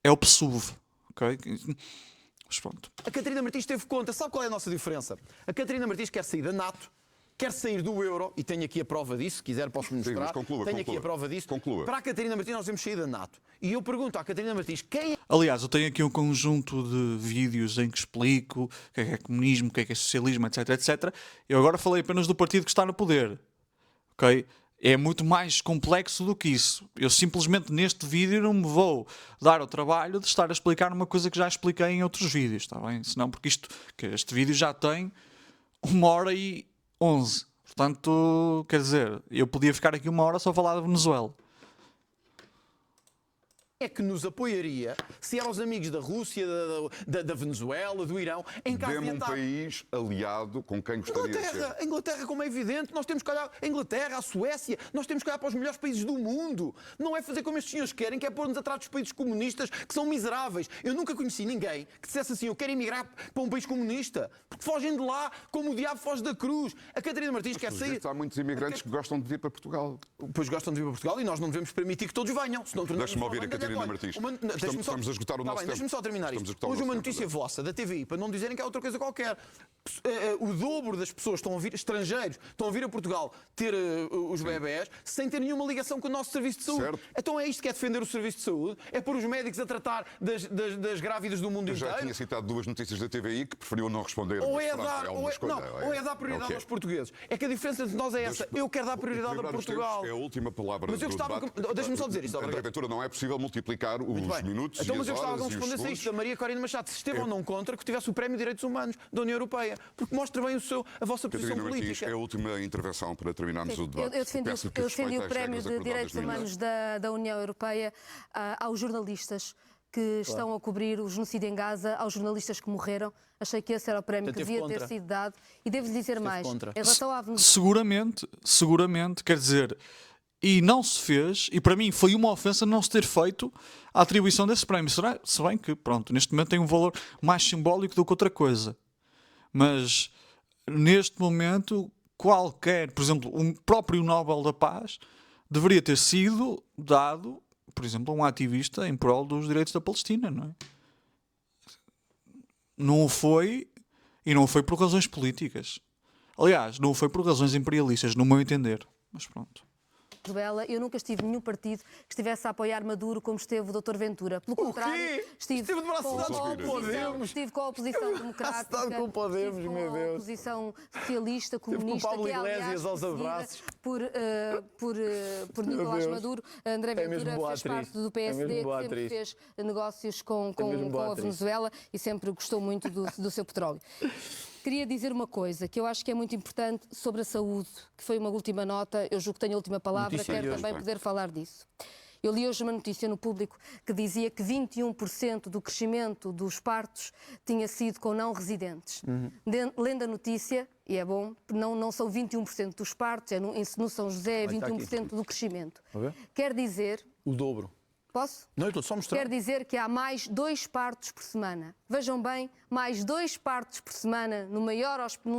[SPEAKER 1] é o PSUV. Ok? Mas pronto.
[SPEAKER 3] A Catarina Martins esteve contra. Sabe qual é a nossa diferença? A Catarina Martins quer sair da NATO, quer sair do euro, e tenho aqui a prova disso, se quiser posso mostrar.
[SPEAKER 2] mas conclua,
[SPEAKER 3] tenho
[SPEAKER 2] conclua.
[SPEAKER 3] aqui a prova disso.
[SPEAKER 2] Conclua.
[SPEAKER 3] Para a Catarina Martins nós devemos sair da NATO. E eu pergunto à Catarina Martins, quem é
[SPEAKER 1] Aliás, eu tenho aqui um conjunto de vídeos em que explico o que é comunismo, o que é socialismo, etc, etc. Eu agora falei apenas do partido que está no poder. Ok? É muito mais complexo do que isso. Eu simplesmente neste vídeo não me vou dar o trabalho de estar a explicar uma coisa que já expliquei em outros vídeos, está bem? Senão, porque este vídeo já tem 1h11. Portanto, quer dizer, eu podia ficar aqui 1 hora só a falar da Venezuela.
[SPEAKER 3] que nos apoiaria se eram os amigos da Rússia, da Venezuela, do Irão, em caso
[SPEAKER 2] Dê-me
[SPEAKER 3] de
[SPEAKER 2] um
[SPEAKER 3] ataque?
[SPEAKER 2] país aliado com quem gostaria de ser.
[SPEAKER 3] A Inglaterra, como é evidente, nós temos que olhar a Inglaterra, a Suécia, nós temos que olhar para os melhores países do mundo. Não é fazer como estes senhores querem, que é pôr-nos atrás dos países comunistas, que são miseráveis. Eu nunca conheci ninguém que dissesse assim, eu quero emigrar para um país comunista, porque fogem de lá como o diabo foge da cruz. A Catarina Martins quer sair...
[SPEAKER 2] Há muitos imigrantes que gostam de vir para Portugal.
[SPEAKER 3] Pois gostam de vir para Portugal e nós não devemos permitir que todos venham.
[SPEAKER 2] Deixa-me ouvir a Catarina Martins. Estamos a esgotar o nosso tempo.
[SPEAKER 3] Deixa-me só terminar isto.
[SPEAKER 2] Estamos a esgotar o
[SPEAKER 3] Hoje uma
[SPEAKER 2] nosso tempo,
[SPEAKER 3] notícia vossa, da TVI, para não dizerem que é outra coisa qualquer. O dobro das pessoas estão a vir, estrangeiros, estão a vir a Portugal ter os bebés sem ter nenhuma ligação com o nosso serviço de saúde.
[SPEAKER 2] Certo.
[SPEAKER 3] Então é isto que é defender o serviço de saúde? É pôr os médicos a tratar das grávidas do mundo
[SPEAKER 2] Eu já
[SPEAKER 3] inteiro?
[SPEAKER 2] tinha citado duas notícias da TVI que preferiu não responder.
[SPEAKER 3] Ou
[SPEAKER 2] mas
[SPEAKER 3] é,
[SPEAKER 2] pronto,
[SPEAKER 3] dar,
[SPEAKER 2] uma
[SPEAKER 3] ou, é,
[SPEAKER 2] escolha,
[SPEAKER 3] não, ou é dar prioridade
[SPEAKER 2] o que é.
[SPEAKER 3] aos portugueses. É que a diferença entre nós é essa. Eu quero dar prioridade a
[SPEAKER 2] Equilibrar os
[SPEAKER 3] Portugal.
[SPEAKER 2] tempos é a última palavra
[SPEAKER 3] Mas eu
[SPEAKER 2] do
[SPEAKER 3] gostava
[SPEAKER 2] debate.
[SPEAKER 3] que... Deixa-me só dizer isto.
[SPEAKER 2] André Ventura, não é possível multiplicar os
[SPEAKER 3] Bem,
[SPEAKER 2] minutos
[SPEAKER 3] então,
[SPEAKER 2] e
[SPEAKER 3] mas
[SPEAKER 2] as
[SPEAKER 3] eu gostava
[SPEAKER 2] horas
[SPEAKER 3] que me
[SPEAKER 2] e os
[SPEAKER 3] respondesse a isto
[SPEAKER 2] segundos.
[SPEAKER 3] da Maria Corina Machado, se esteve ou não contra que tivesse o Prémio de Direitos Humanos da União Europeia, porque mostra bem a vossa posição
[SPEAKER 2] Catarina Martins,
[SPEAKER 3] política.
[SPEAKER 2] é a última intervenção para terminarmos o debate.
[SPEAKER 4] Eu defendi,
[SPEAKER 2] Peço que
[SPEAKER 4] eu defendi
[SPEAKER 2] respeite
[SPEAKER 4] o
[SPEAKER 2] as
[SPEAKER 4] Prémio
[SPEAKER 2] regras
[SPEAKER 4] de
[SPEAKER 2] acordadas
[SPEAKER 4] Direitos
[SPEAKER 2] no
[SPEAKER 4] Humanos da União Europeia aos jornalistas que estão a cobrir o genocídio em Gaza, aos jornalistas que morreram. Achei que esse era o prémio que
[SPEAKER 3] Portanto,
[SPEAKER 4] devia
[SPEAKER 3] esteve
[SPEAKER 4] ter
[SPEAKER 3] contra.
[SPEAKER 4] sido dado. E devo-lhe dizer mais.
[SPEAKER 3] contra.
[SPEAKER 4] Em relação à Venezuela,
[SPEAKER 1] Seguramente, quer dizer, e não se fez, e para mim foi uma ofensa não se ter feito a atribuição desse prémio. Se bem que, pronto, neste momento tem um valor mais simbólico do que outra coisa. Mas, neste momento, qualquer, por exemplo, um próprio Nobel da Paz deveria ter sido dado, por exemplo, a um ativista em prol dos direitos da Palestina, não é? Não o foi, e não foi por razões políticas. Aliás, não foi por razões imperialistas, no meu entender. Mas pronto.
[SPEAKER 4] eu nunca estive em nenhum partido que estivesse a apoiar Maduro como esteve o Dr. Ventura. Pelo contrário,
[SPEAKER 3] quê?
[SPEAKER 4] estive
[SPEAKER 3] Esteve de braços dados com o Podemos.
[SPEAKER 4] estive com a oposição democrática,
[SPEAKER 3] dado com o Podemos,
[SPEAKER 4] estive
[SPEAKER 3] meu
[SPEAKER 4] com a
[SPEAKER 3] Deus.
[SPEAKER 4] oposição socialista,
[SPEAKER 3] com o
[SPEAKER 4] comunista,
[SPEAKER 3] Pablo
[SPEAKER 4] que é, aliás,
[SPEAKER 3] Iglesias aos
[SPEAKER 4] presidida
[SPEAKER 3] abraços.
[SPEAKER 4] por Nicolás
[SPEAKER 3] Deus.
[SPEAKER 4] Maduro. André
[SPEAKER 3] É mesmo
[SPEAKER 4] Ventura
[SPEAKER 3] boa
[SPEAKER 4] fez
[SPEAKER 3] atriz.
[SPEAKER 4] parte do
[SPEAKER 3] É
[SPEAKER 4] PSD,
[SPEAKER 3] mesmo boa
[SPEAKER 4] que sempre
[SPEAKER 3] atriz.
[SPEAKER 4] fez negócios com
[SPEAKER 3] mesmo boa
[SPEAKER 4] a
[SPEAKER 3] atriz.
[SPEAKER 4] Venezuela e sempre gostou muito do seu petróleo. Queria dizer uma coisa que eu acho que é muito importante sobre a saúde, que foi uma última nota, eu julgo que tenho a última palavra,
[SPEAKER 3] Notícia
[SPEAKER 4] quero
[SPEAKER 3] de hoje,
[SPEAKER 4] também
[SPEAKER 2] bem.
[SPEAKER 4] poder falar disso. Eu li hoje uma notícia no Público que dizia que 21% do crescimento dos partos tinha sido com não residentes. Lendo a notícia, e é bom, não são 21% dos partos, no São José é
[SPEAKER 3] Olha, está aqui.
[SPEAKER 4] 21% do crescimento.
[SPEAKER 3] Ok.
[SPEAKER 4] Quer dizer,
[SPEAKER 3] O dobro.
[SPEAKER 4] posso?
[SPEAKER 3] Não, eu estou só a mostrar.
[SPEAKER 4] Quer dizer que há mais 2 partos por semana. Vejam bem, mais 2 partos por semana num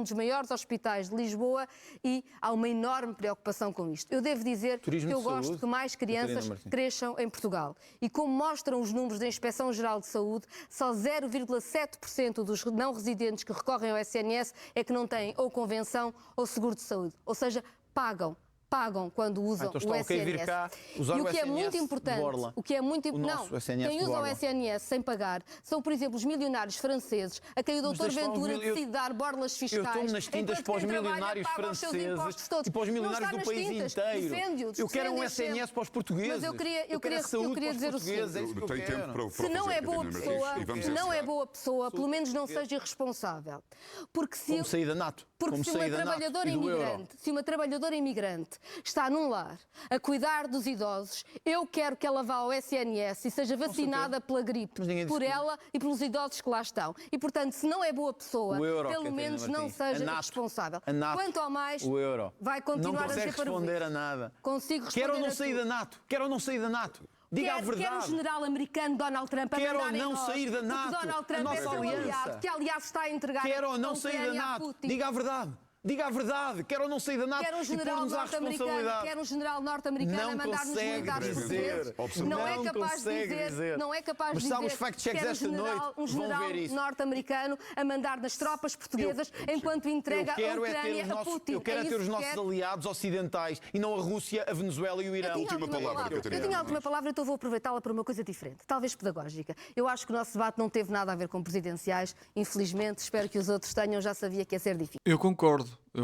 [SPEAKER 4] dos maiores hospitais de Lisboa e há uma enorme preocupação com isto. Eu devo dizer
[SPEAKER 3] Turismo
[SPEAKER 4] que eu
[SPEAKER 3] de
[SPEAKER 4] gosto
[SPEAKER 3] saúde,
[SPEAKER 4] que mais crianças
[SPEAKER 3] Catarina Martins.
[SPEAKER 4] cresçam em Portugal. E como mostram os números da Inspeção-Geral de Saúde, só 0,7% dos não residentes que recorrem ao SNS é que não têm ou convenção ou seguro de saúde. Ou seja, pagam pagam quando usam
[SPEAKER 3] então
[SPEAKER 4] o
[SPEAKER 3] está ok vir
[SPEAKER 4] SNS.
[SPEAKER 3] cá usar
[SPEAKER 4] E o que é
[SPEAKER 3] SNS
[SPEAKER 4] muito
[SPEAKER 3] de
[SPEAKER 4] importante,
[SPEAKER 3] borla.
[SPEAKER 4] o que é muito
[SPEAKER 3] O nosso
[SPEAKER 4] não,
[SPEAKER 3] SNS
[SPEAKER 4] quem
[SPEAKER 3] de
[SPEAKER 4] usa o
[SPEAKER 3] borla.
[SPEAKER 4] SNS sem pagar são, por exemplo, os milionários franceses, a quem o
[SPEAKER 3] Mas
[SPEAKER 4] Dr.
[SPEAKER 3] deixa lá
[SPEAKER 4] Ventura
[SPEAKER 3] os mil- eu-
[SPEAKER 4] decide dar borlas
[SPEAKER 3] Eu
[SPEAKER 4] fiscais.
[SPEAKER 3] estou nas tintas
[SPEAKER 4] enquanto
[SPEAKER 3] para os
[SPEAKER 4] quem trabalha
[SPEAKER 3] milionários
[SPEAKER 4] paga os seus impostos
[SPEAKER 3] franceses
[SPEAKER 4] todos.
[SPEAKER 3] e para os
[SPEAKER 4] Não
[SPEAKER 3] milionários
[SPEAKER 4] está
[SPEAKER 3] do
[SPEAKER 4] nas
[SPEAKER 3] país
[SPEAKER 4] tintas.
[SPEAKER 3] inteiro.
[SPEAKER 4] Defende-os,
[SPEAKER 3] Eu quero um
[SPEAKER 4] defende
[SPEAKER 3] SNS
[SPEAKER 4] sempre.
[SPEAKER 3] para os portugueses.
[SPEAKER 4] Mas eu queria
[SPEAKER 3] quero a saúde
[SPEAKER 4] dizer
[SPEAKER 3] para
[SPEAKER 4] o
[SPEAKER 3] os portugueses.
[SPEAKER 4] seguinte.
[SPEAKER 3] É isso que eu
[SPEAKER 2] Tem
[SPEAKER 3] quero.
[SPEAKER 2] tempo para o
[SPEAKER 4] Se não
[SPEAKER 2] fazer,
[SPEAKER 4] é boa
[SPEAKER 2] Catarina
[SPEAKER 4] pessoa,
[SPEAKER 2] Martins, e vamos
[SPEAKER 4] se não é
[SPEAKER 2] encerrar.
[SPEAKER 4] boa pessoa, pelo menos não seja irresponsável. Porque se
[SPEAKER 3] Como sair da NATO.
[SPEAKER 4] Porque
[SPEAKER 3] Como
[SPEAKER 4] se uma
[SPEAKER 3] sair da NATO
[SPEAKER 4] trabalhadora
[SPEAKER 3] e do euro.
[SPEAKER 4] imigrante, se uma trabalhadora imigrante está num lar a cuidar dos idosos, eu quero que ela vá ao SNS e seja vacinada pela gripe,
[SPEAKER 3] Mas ninguém
[SPEAKER 4] por
[SPEAKER 3] disse
[SPEAKER 4] ela e pelos idosos que lá estão. E, portanto, se não é boa pessoa,
[SPEAKER 3] O euro,
[SPEAKER 4] pelo
[SPEAKER 3] Catarina
[SPEAKER 4] menos não
[SPEAKER 3] Martins.
[SPEAKER 4] seja
[SPEAKER 3] A NATO,
[SPEAKER 4] irresponsável.
[SPEAKER 3] a NATO,
[SPEAKER 4] Quanto ao mais,
[SPEAKER 3] o euro.
[SPEAKER 4] vai continuar
[SPEAKER 3] não
[SPEAKER 4] a
[SPEAKER 3] consegue
[SPEAKER 4] ser
[SPEAKER 3] responder
[SPEAKER 4] parvoíce.
[SPEAKER 3] a nada.
[SPEAKER 4] Consigo responder
[SPEAKER 3] Quero ou não
[SPEAKER 4] a
[SPEAKER 3] sair
[SPEAKER 4] tudo.
[SPEAKER 3] da NATO? Quero ou não sair da NATO? Diga a
[SPEAKER 4] Quer o
[SPEAKER 3] verdade.
[SPEAKER 4] general americano Donald Trump a
[SPEAKER 3] Quero ou
[SPEAKER 4] mandar em
[SPEAKER 3] não
[SPEAKER 4] nós,
[SPEAKER 3] sair da
[SPEAKER 4] porque
[SPEAKER 3] NATO,
[SPEAKER 4] Donald
[SPEAKER 3] a
[SPEAKER 4] Trump
[SPEAKER 3] nossa
[SPEAKER 4] é seu
[SPEAKER 3] aliança.
[SPEAKER 4] aliado, que aliás está a entregar
[SPEAKER 3] Quero ou não
[SPEAKER 4] a
[SPEAKER 3] sair da
[SPEAKER 4] Ucrânia a
[SPEAKER 3] NATO?
[SPEAKER 4] Putin.
[SPEAKER 3] Diga a verdade. Diga a verdade. Quero ou não sair da NATO
[SPEAKER 4] Quer um
[SPEAKER 3] e
[SPEAKER 4] general
[SPEAKER 3] pôr-nos à
[SPEAKER 4] norte-americano,
[SPEAKER 3] responsabilidade.
[SPEAKER 4] quer um general norte-americano
[SPEAKER 3] Não
[SPEAKER 4] a mandar-nos
[SPEAKER 3] consegue
[SPEAKER 4] militares
[SPEAKER 3] dizer.
[SPEAKER 4] portugueses. Não é capaz de dizer, não é capaz
[SPEAKER 3] Mas
[SPEAKER 4] de
[SPEAKER 3] sabe
[SPEAKER 4] dizer
[SPEAKER 3] os fact-checks
[SPEAKER 4] quer
[SPEAKER 3] esta noite
[SPEAKER 4] um
[SPEAKER 3] vão
[SPEAKER 4] general
[SPEAKER 3] ver isso.
[SPEAKER 4] norte-americano a mandar nas tropas portuguesas enquanto entrega
[SPEAKER 3] Eu quero
[SPEAKER 4] a
[SPEAKER 3] é ter
[SPEAKER 4] Ucrânia
[SPEAKER 3] os
[SPEAKER 4] a
[SPEAKER 3] nossos,
[SPEAKER 4] Putin.
[SPEAKER 3] eu quero é ter
[SPEAKER 4] isso
[SPEAKER 3] os
[SPEAKER 4] que
[SPEAKER 3] nossos
[SPEAKER 4] quer.
[SPEAKER 3] aliados ocidentais e não a Rússia, a Venezuela e o Irão.
[SPEAKER 4] Eu tinha a
[SPEAKER 2] Última
[SPEAKER 4] última
[SPEAKER 2] palavra,
[SPEAKER 4] palavra.
[SPEAKER 2] Catarina.
[SPEAKER 4] Eu tinha a última palavra, então vou aproveitá-la para uma coisa diferente, talvez pedagógica. Eu acho que o nosso debate não teve nada a ver com presidenciais, infelizmente, espero que os outros tenham, já sabia que ia ser difícil.
[SPEAKER 1] Eu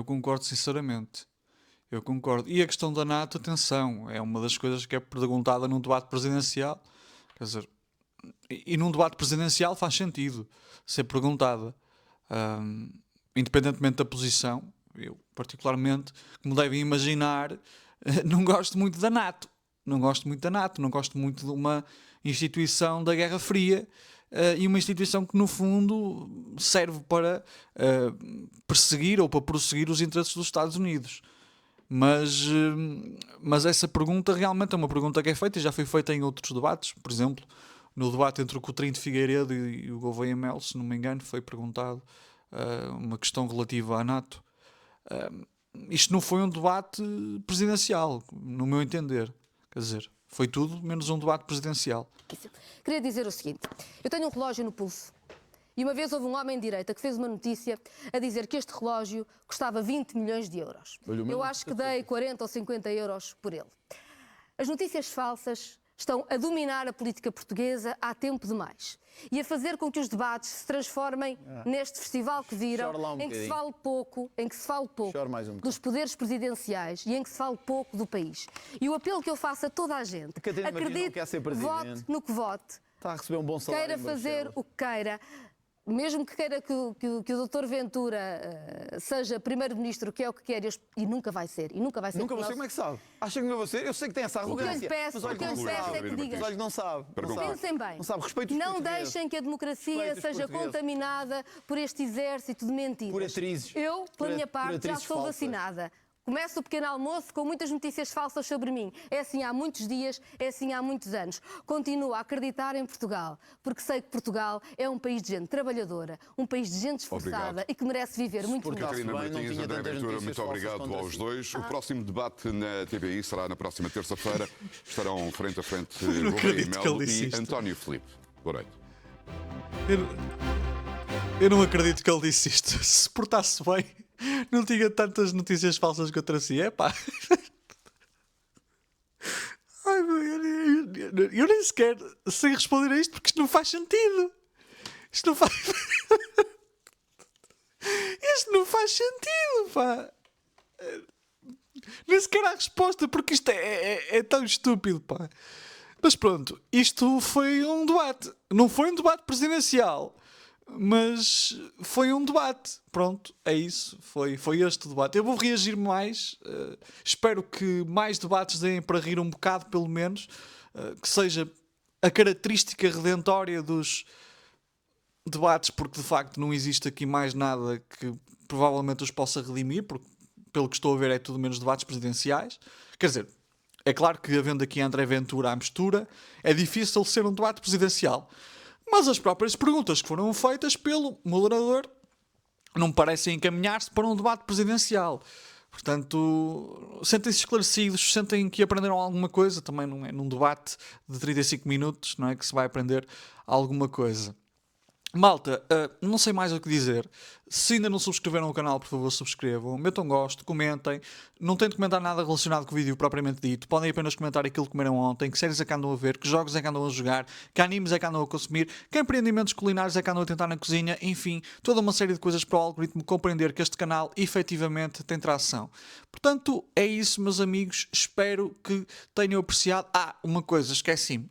[SPEAKER 1] concordo sinceramente. Eu concordo. E a questão da NATO, atenção, é uma das coisas que é perguntada num debate presidencial. Quer dizer, e num debate presidencial faz sentido ser perguntada. Independentemente da posição, eu particularmente, como devem imaginar, não gosto muito da NATO. Não gosto muito de uma instituição da Guerra Fria e uma instituição que, no fundo, serve para perseguir ou para prosseguir os interesses dos Estados Unidos. Mas essa pergunta realmente é uma pergunta que é feita e já foi feita em outros debates. Por exemplo, no debate entre o Coutinho de Figueiredo e o Gouveia Melo, se não me engano, foi perguntado uma questão relativa à NATO. Isto não foi um debate presidencial, no meu entender. Quer dizer, foi tudo menos um debate presidencial.
[SPEAKER 4] Queria dizer o seguinte, eu tenho um relógio no pulso e uma vez houve um homem de direita que fez uma notícia a dizer que este relógio custava 20 milhões de euros. Eu acho que dei 40 ou 50 euros por ele. As notícias falsas estão a dominar a política portuguesa há tempo demais e a fazer com que os debates se transformem neste festival que viram,
[SPEAKER 3] Chora lá um
[SPEAKER 4] em que se
[SPEAKER 3] bocadinho.
[SPEAKER 4] fale pouco
[SPEAKER 3] Chora mais um bocadinho.
[SPEAKER 4] dos poderes presidenciais e em que se fale pouco do país. E o apelo que eu faço a toda a gente,
[SPEAKER 3] Catarina Martins não
[SPEAKER 4] acredite,
[SPEAKER 3] quer ser presidente.
[SPEAKER 4] vote no que vote,
[SPEAKER 3] Está a receber um bom salário.
[SPEAKER 4] queira
[SPEAKER 3] em
[SPEAKER 4] fazer
[SPEAKER 3] Bruxelas.
[SPEAKER 4] o que queira, mesmo que queira que o Dr. Ventura seja primeiro-ministro, que é o que quer, e nunca vai ser.
[SPEAKER 3] Nunca
[SPEAKER 4] porque
[SPEAKER 3] você,
[SPEAKER 4] nós-
[SPEAKER 3] como é que sabe? Acha que não vai ser? Eu sei que tem essa
[SPEAKER 4] O que eu lhe
[SPEAKER 3] arrogância.
[SPEAKER 4] peço,
[SPEAKER 3] mas olha
[SPEAKER 4] o que eu
[SPEAKER 3] que
[SPEAKER 4] lhe
[SPEAKER 3] não
[SPEAKER 4] peço
[SPEAKER 3] sabe.
[SPEAKER 4] é que diga.
[SPEAKER 3] Mas olha que não sabe.
[SPEAKER 2] Para
[SPEAKER 3] Não
[SPEAKER 2] concluir.
[SPEAKER 3] sabe.
[SPEAKER 4] Pensem bem,
[SPEAKER 3] Não sabe. Respeito os
[SPEAKER 4] não
[SPEAKER 3] portugueses.
[SPEAKER 4] deixem que a democracia
[SPEAKER 3] Respeito os
[SPEAKER 4] seja
[SPEAKER 3] portugueses.
[SPEAKER 4] contaminada por este exército de mentiras.
[SPEAKER 3] Por atrizes.
[SPEAKER 4] Eu,
[SPEAKER 3] Por
[SPEAKER 4] pela minha parte, já
[SPEAKER 3] atrizes
[SPEAKER 4] sou
[SPEAKER 3] falsas.
[SPEAKER 4] vacinada. Começo o pequeno almoço com muitas notícias falsas sobre mim. É assim há muitos dias, é assim há muitos anos. Continuo a acreditar em Portugal, porque sei que Portugal é um país de gente trabalhadora, um país de gente esforçada
[SPEAKER 2] Obrigado.
[SPEAKER 4] e que merece viver muito
[SPEAKER 3] Porque
[SPEAKER 4] melhor.
[SPEAKER 2] Catarina
[SPEAKER 3] bem, não
[SPEAKER 2] Martins,
[SPEAKER 3] tinha
[SPEAKER 2] André
[SPEAKER 3] tantas
[SPEAKER 2] Ventura,
[SPEAKER 3] notícias
[SPEAKER 2] muito
[SPEAKER 3] falsas
[SPEAKER 2] obrigado
[SPEAKER 3] contra
[SPEAKER 2] aos
[SPEAKER 3] si.
[SPEAKER 2] dois. O próximo debate na TVI será na próxima terça-feira. Estarão frente a frente
[SPEAKER 1] não
[SPEAKER 2] Gouveia
[SPEAKER 1] acredito que ele
[SPEAKER 2] Melo
[SPEAKER 1] disse
[SPEAKER 2] e
[SPEAKER 1] isto.
[SPEAKER 2] António Filipe. Boa noite.
[SPEAKER 1] Eu não acredito que ele disse isto. Se portasse bem, não tinha tantas notícias falsas contra si. É pá. Ai, meu, eu nem sequer sei responder a isto porque isto não faz sentido. Isto não faz. Isto não faz sentido, pá. Nem sequer há resposta porque isto é tão estúpido, pá. Mas pronto, isto foi um debate. Não foi um debate presidencial, mas foi um debate. Pronto, é isso. Foi este o debate. Eu vou reagir mais. Espero que mais debates deem para rir um bocado, pelo menos. Que seja a característica redentória dos debates, porque de facto não existe aqui mais nada que provavelmente os possa redimir, porque pelo que estou a ver é tudo menos debates presidenciais. Quer dizer, é claro que havendo aqui André Ventura à mistura, é difícil ser um debate presidencial. Mas as próprias perguntas que foram feitas pelo moderador não me parecem encaminhar-se para um debate presidencial. Portanto, sentem-se esclarecidos, sentem que aprenderam alguma coisa. Também não é num debate de 35 minutos, não é, que se vai aprender alguma coisa. Malta, não sei mais o que dizer. Se ainda não subscreveram o canal, por favor, subscrevam, metam gosto, comentem. Não tentem comentar nada relacionado com o vídeo propriamente dito. Podem apenas comentar aquilo que comeram ontem, que séries é que andam a ver, que jogos é que andam a jogar, que animes é que andam a consumir, que empreendimentos culinários é que andam a tentar na cozinha, enfim, toda uma série de coisas para o algoritmo compreender que este canal efetivamente tem tração. Portanto, é isso, meus amigos. Espero que tenham apreciado. Uma coisa, esqueci-me.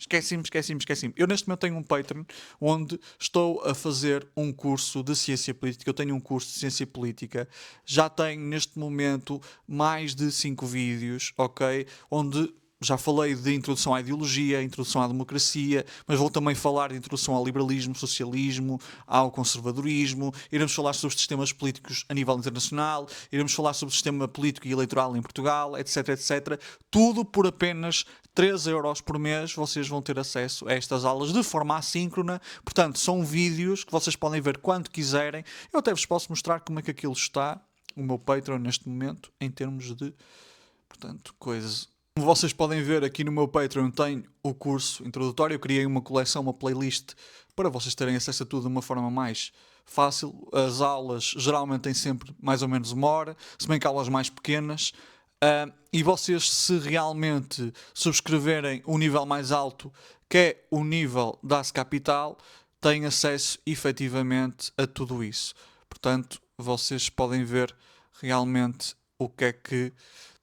[SPEAKER 1] Eu neste momento tenho um Patreon onde estou a fazer um curso de ciência política. Eu tenho um curso de ciência política. Já tenho neste momento mais de 5 vídeos, ok? Onde já falei de introdução à ideologia, introdução à democracia, mas vou também falar de introdução ao liberalismo, socialismo, ao conservadorismo. Iremos falar sobre os sistemas políticos a nível internacional, iremos falar sobre o sistema político e eleitoral em Portugal, etc, etc. Tudo por apenas 3€ por mês. Vocês vão ter acesso a estas aulas de forma assíncrona. Portanto, são vídeos que vocês podem ver quando quiserem. Eu até vos posso mostrar como é que aquilo está, o meu Patreon neste momento, em termos de, portanto, coisas. Como vocês podem ver aqui no meu Patreon tem o curso introdutório. Eu criei uma coleção, uma playlist para vocês terem acesso a tudo de uma forma mais fácil. As aulas geralmente têm sempre mais ou menos 1 hora, se bem que aulas mais pequenas. E vocês, se realmente subscreverem o nível mais alto, que é o nível da Capital, têm acesso efetivamente a tudo isso. Portanto, vocês podem ver realmente o que é que...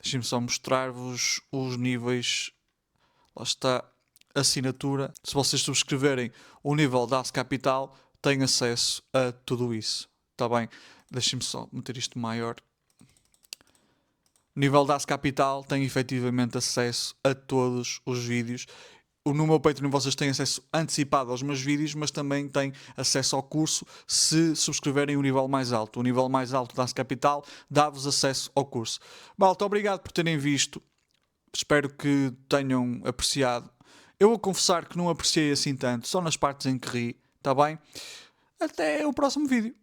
[SPEAKER 1] Deixem-me só mostrar-vos os níveis. Lá está a assinatura. Se vocês subscreverem o nível da Capital, têm acesso a tudo isso. Está bem? Deixem-me só meter isto maior. O nível da Capital tem efetivamente acesso a todos os vídeos. No meu Patreon vocês têm acesso antecipado aos meus vídeos, mas também têm acesso ao curso se subscreverem o nível mais alto. O nível mais alto da Capital dá-vos acesso ao curso. Malta, obrigado por terem visto. Espero que tenham apreciado. Eu vou confessar que não apreciei assim tanto, só nas partes em que ri. Está bem? Até o próximo vídeo.